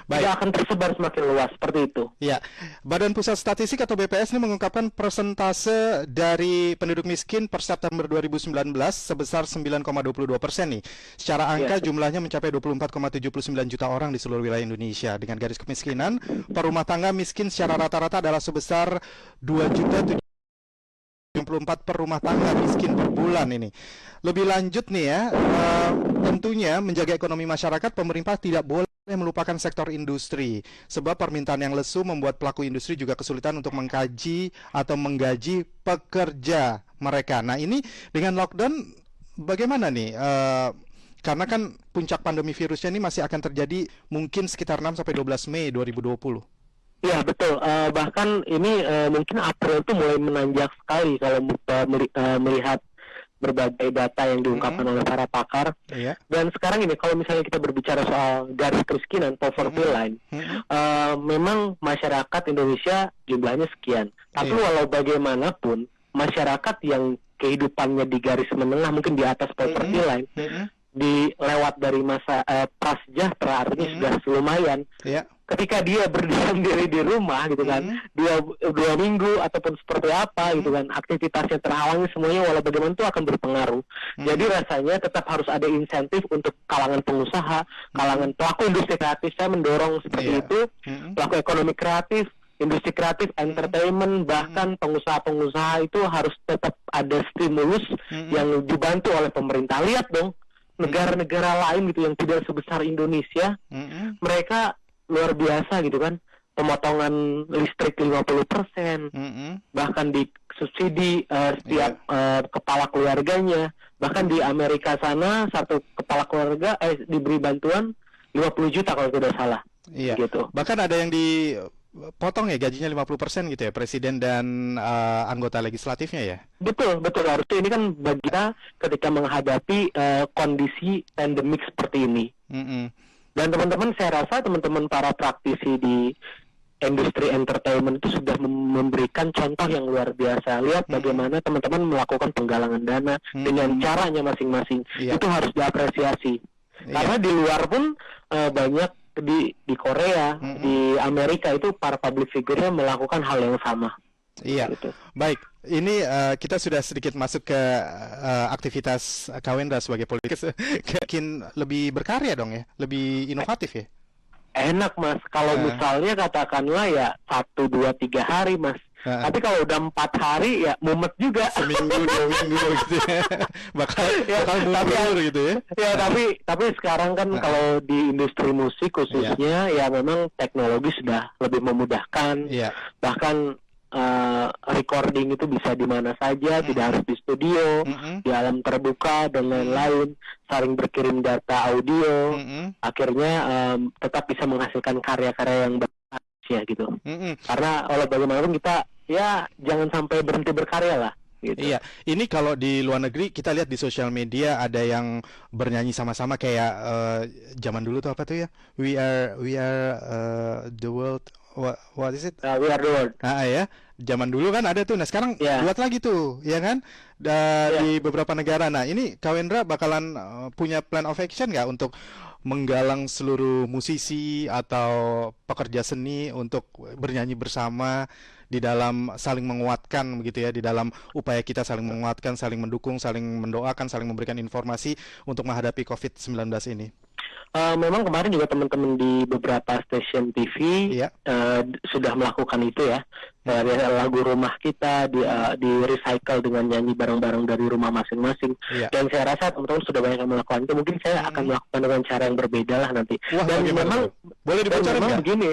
Tidak akan tersebar semakin luas seperti itu. Ya, Badan Pusat Statistik atau BPS ini mengungkapkan persentase dari penduduk miskin per September 2019 sebesar 9,22% nih. Secara angka jumlahnya mencapai 24,79 juta orang di seluruh wilayah Indonesia. Dengan garis kemiskinan per rumah tangga miskin secara rata-rata adalah sebesar 2.774 per rumah tangga miskin per bulan ini. Lebih lanjut nih ya, tentunya menjaga ekonomi masyarakat, pemerintah tidak boleh melupakan sektor industri. Sebab permintaan yang lesu membuat pelaku industri juga kesulitan untuk mengkaji atau menggaji pekerja mereka. Nah ini dengan lockdown bagaimana nih? Karena kan puncak pandemi virusnya ini masih akan terjadi mungkin sekitar 6-12 Mei 2020. Ya betul, bahkan ini mungkin April itu mulai menanjak sekali kalau melihat berbagai data yang diungkapkan oleh para pakar. Dan sekarang ini kalau misalnya kita berbicara soal garis kemiskinan, poverty line, memang masyarakat Indonesia jumlahnya sekian. Tapi walau bagaimanapun, masyarakat yang kehidupannya di garis menengah, mungkin di atas poverty line, dilewat dari masa prasejahtera, artinya sudah lumayan. Ketika dia berdiam diri di rumah gitu kan, dua minggu ataupun seperti apa gitu kan, aktivitasnya terhalangi semuanya, walau bagaimana itu akan berpengaruh. Jadi rasanya tetap harus ada insentif untuk kalangan pengusaha, kalangan pelaku industri kreatif. Saya mendorong seperti itu, pelaku ekonomi kreatif, industri kreatif, entertainment, bahkan pengusaha-pengusaha itu harus tetap ada stimulus yang dibantu oleh pemerintah. Lihat dong, negara-negara lain gitu yang tidak sebesar Indonesia, mereka luar biasa gitu kan, pemotongan listrik 50%, bahkan di subsidi setiap kepala keluarganya. Bahkan di Amerika sana satu kepala keluarga diberi bantuan 50 juta kalau tidak salah. Gitu. Bahkan ada yang dipotong ya gajinya 50% gitu ya, presiden dan anggota legislatifnya ya. Betul, harusnya ini kan bagi kita ketika menghadapi kondisi pandemik seperti ini. Dan teman-teman, saya rasa teman-teman para praktisi di industri entertainment itu sudah memberikan contoh yang luar biasa. Lihat bagaimana teman-teman melakukan penggalangan dana dengan caranya masing-masing. Itu harus diapresiasi. Karena di luar pun banyak di Korea, di Amerika itu para public figure-nya melakukan hal yang sama. Gitu. Baik, ini kita sudah sedikit masuk ke aktivitas Kak Wendra sebagai politikus. Mungkin lebih berkarya dong ya, lebih inovatif ya. Enak Mas, kalau misalnya katakanlah ya 1, 2, 3 hari Mas. Tapi kalau udah 4 hari ya mumet juga. Seminggu, 2 minggu gitu ya. bakal mundur gitu ya. Ya tapi sekarang kan kalau di industri musik khususnya ya memang teknologi sudah lebih memudahkan. Bahkan recording itu bisa di mana saja, tidak harus di studio, di alam terbuka dan lain-lain, saling berkirim data audio, akhirnya tetap bisa menghasilkan karya-karya yang bagus ya gitu. Karena oleh bagaimanapun kita ya jangan sampai berhenti berkarya lah. Gitu. Iya, ini kalau di luar negeri kita lihat di sosial media ada yang bernyanyi sama-sama kayak zaman dulu tuh apa tuh ya, we are the world. what is it? We Are the World. Ya, zaman dulu kan ada tuh. Nah sekarang buat lagi tuh, ya kan? Di beberapa negara. Nah ini Kak Wendra bakalan punya plan of action nggak untuk menggalang seluruh musisi atau pekerja seni untuk bernyanyi bersama di dalam saling menguatkan begitu ya, di dalam upaya kita saling menguatkan, saling mendukung, saling mendoakan, saling memberikan informasi untuk menghadapi COVID-19 ini. Memang kemarin juga teman-teman di beberapa stasiun TV sudah melakukan itu ya. Dari lagu rumah kita di recycle dengan nyanyi bareng-bareng dari rumah masing-masing. Dan saya rasa teman-teman sudah banyak yang melakukan itu. Mungkin saya akan melakukan dengan cara yang berbeda lah nanti. Dan memang boleh dibocorin nggak? Begini.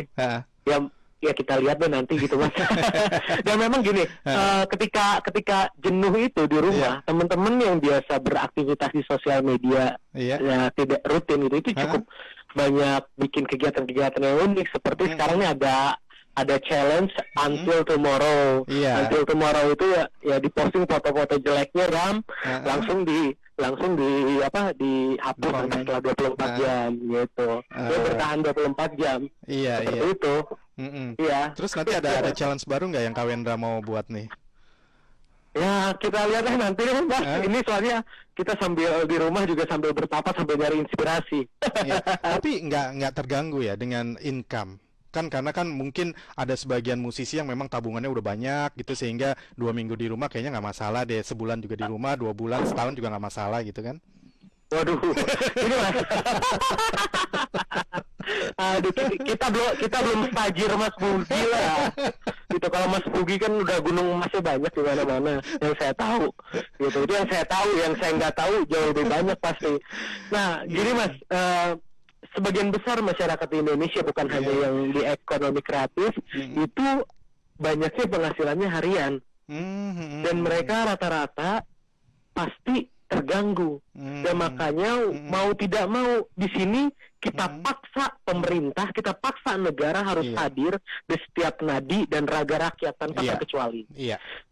Ya kita lihat deh nanti gitu Mas. Dan memang gini, ketika jenuh itu di rumah, teman-teman yang biasa beraktivitas di sosial media ya tidak rutin itu cukup banyak bikin kegiatan-kegiatan yang unik seperti sekarang ini ada challenge until tomorrow. Until tomorrow itu ya diposting foto-foto jeleknya langsung dihapus setelah 24 jam gitu. Dia bertahan 24 jam. Seperti itu. Terus nanti ada challenge baru nggak yang Kak Wendra mau buat nih? Ya kita lihat nanti Mas. Ini soalnya kita sambil di rumah juga sambil bertapa sambil nyari inspirasi. Tapi nggak terganggu ya dengan income. Karena kan mungkin ada sebagian musisi yang memang tabungannya udah banyak gitu sehingga 2 minggu di rumah kayaknya nggak masalah deh, sebulan juga di rumah, 2 bulan, setahun juga nggak masalah gitu kan? Waduh, ini Mas. Aduh, kita belum stajir Mas Pugi lah. Gitu, kalau Mas Pugi kan udah gunung emasnya banyak di mana-mana. Yang saya tahu, gitu. Itu yang saya tahu, yang saya nggak tahu jauh lebih banyak pasti. Nah, gini Mas. Sebagian besar masyarakat di Indonesia bukan hanya yang di ekonomi kreatif itu banyaknya penghasilannya harian dan mereka rata-rata pasti terganggu dan makanya mau tidak mau di sini kita paksa pemerintah, kita paksa negara harus hadir di setiap nadi dan raga rakyat tanpa terkecuali.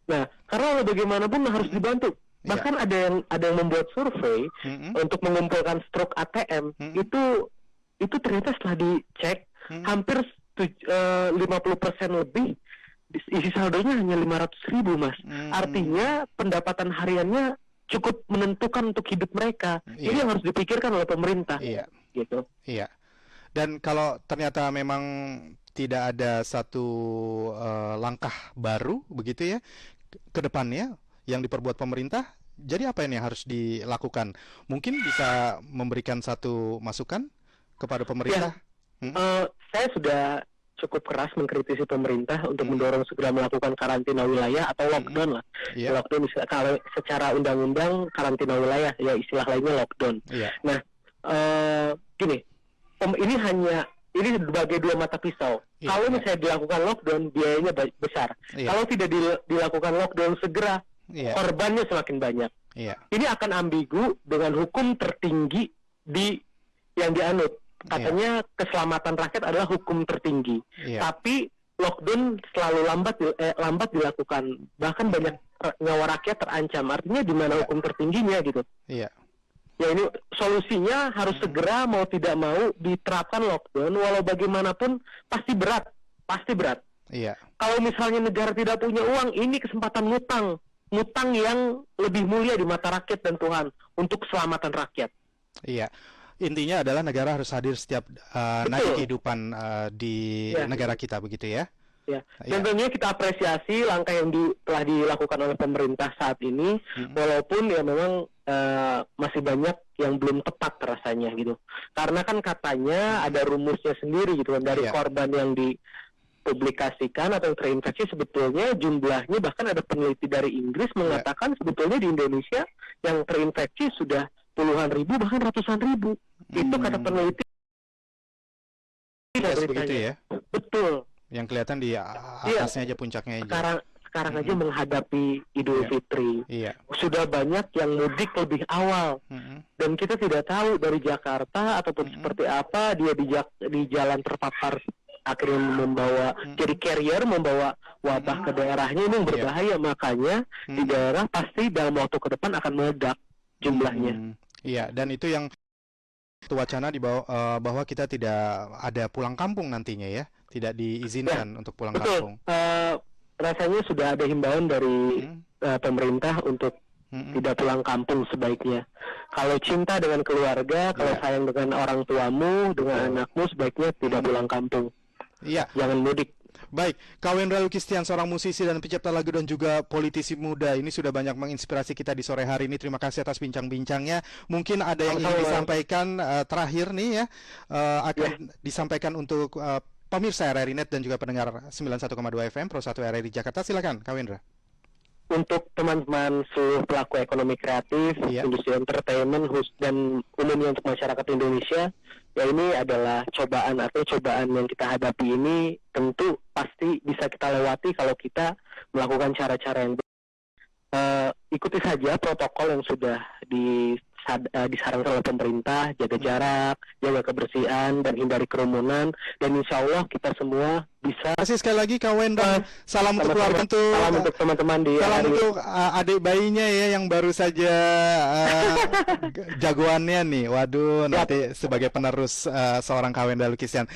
Nah, karena bagaimanapun harus dibantu. Bahkan ada yang membuat survei untuk mengumpulkan struk ATM itu ternyata setelah dicek hampir 50% lebih isi saldonya hanya 500.000 Mas. Artinya pendapatan hariannya cukup menentukan untuk hidup mereka. Ini yang harus dipikirkan oleh pemerintah. Gitu. Dan kalau ternyata memang tidak ada satu langkah baru begitu ya ke depannya yang diperbuat pemerintah, jadi apa yang harus dilakukan? Mungkin bisa memberikan satu masukan kepada pemerintah? Saya sudah cukup keras mengkritisi pemerintah untuk mendorong segera melakukan karantina wilayah atau lockdown lah. Lockdown kalau secara undang-undang karantina wilayah, ya istilah lainnya lockdown. Nah, gini, ini sebagai dua mata pisau. Kalau misalnya dilakukan lockdown, biayanya besar. Kalau tidak dilakukan lockdown segera, korbannya semakin banyak. Ini akan ambigu dengan hukum tertinggi yang dianut. Katanya keselamatan rakyat adalah hukum tertinggi, tapi lockdown selalu lambat dilakukan, bahkan banyak nyawa rakyat terancam. Artinya di mana hukum tertingginya gitu? Ya ini solusinya harus segera mau tidak mau diterapkan lockdown, walau bagaimanapun pasti berat. Kalau misalnya negara tidak punya uang, ini kesempatan ngutang yang lebih mulia di mata rakyat dan Tuhan untuk keselamatan rakyat. Intinya adalah negara harus hadir setiap nadi kehidupan di negara kita begitu ya. Dan tentunya kita apresiasi langkah yang telah dilakukan oleh pemerintah saat ini, walaupun ya memang masih banyak yang belum tepat rasanya gitu. Karena kan katanya ada rumusnya sendiri gitu kan dari korban yang dipublikasikan atau terinfeksi, sebetulnya jumlahnya, bahkan ada peneliti dari Inggris mengatakan sebetulnya di Indonesia yang terinfeksi sudah puluhan ribu bahkan ratusan ribu. Itu kata peneliti. Begitu ya. Betul. Yang kelihatan di atasnya aja, puncaknya aja. Sekarang aja menghadapi Idul Fitri. Sudah banyak yang mudik lebih awal. Dan kita tidak tahu dari Jakarta ataupun seperti apa dia di jalan terpapar, akhirnya membawa jadi carrier, membawa wabah ke daerahnya. Ini yang berbahaya. Makanya di daerah pasti dalam waktu ke depan akan meledak jumlahnya. Dan itu yang wacana bahwa kita tidak ada pulang kampung nantinya ya, tidak diizinkan untuk pulang betul. kampung. Rasanya sudah ada himbauan dari pemerintah untuk tidak pulang kampung sebaiknya. Kalau cinta dengan keluarga, kalau sayang dengan orang tuamu, dengan anakmu, sebaiknya tidak pulang kampung. Iya. Jangan mudik. Baik, Kak Wendra Lukistian, seorang musisi dan pencipta lagu dan juga politisi muda, ini sudah banyak menginspirasi kita di sore hari ini. Terima kasih atas bincang-bincangnya. Mungkin ada yang ingin disampaikan terakhir nih ya, akan disampaikan untuk pemirsa RRI Net dan juga pendengar 91,2 FM Pro 1 RRI Jakarta. Silakan, Kak Wendra. Untuk teman-teman seluruh pelaku ekonomi kreatif, industri entertainment, dan umumnya untuk masyarakat Indonesia, ya ini adalah cobaan yang kita hadapi ini tentu pasti bisa kita lewati kalau kita melakukan cara-cara yang ikuti saja protokol yang sudah disarankan oleh pemerintah, jaga jarak, jaga kebersihan, dan hindari kerumunan, dan insya Allah kita semua bisa. Terima kasih sekali lagi Kak Wendra. Salam untuk keluarga, salam untuk teman-teman di salam untuk adik bayinya ya yang baru saja jagoannya nih. Waduh, nanti sebagai penerus seorang Kak Wendra Lukistian.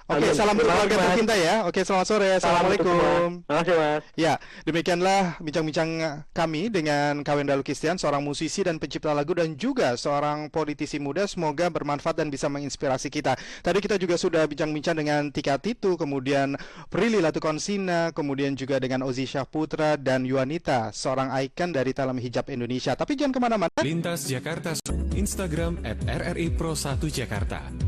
Oke, salam untuk keluarga tercinta ya. Oke, selamat sore. Assalamualaikum. Terima kasih, Mas. Ya, demikianlah bincang-bincang kami dengan Kak Wendra Lukistian, seorang musisi dan pencipta lagu dan juga seorang politisi muda. Semoga bermanfaat dan bisa menginspirasi kita. Tadi kita juga sudah bincang-bincang dengan Tika Titu, kemudian Prilly Latukonsina, kemudian juga dengan Ozi Syahputra dan Yuanita, seorang ikon dari Talem Hijab Indonesia. Tapi jangan kemana-mana. Lintas Jakarta, Instagram @RRI Pro 1 Jakarta.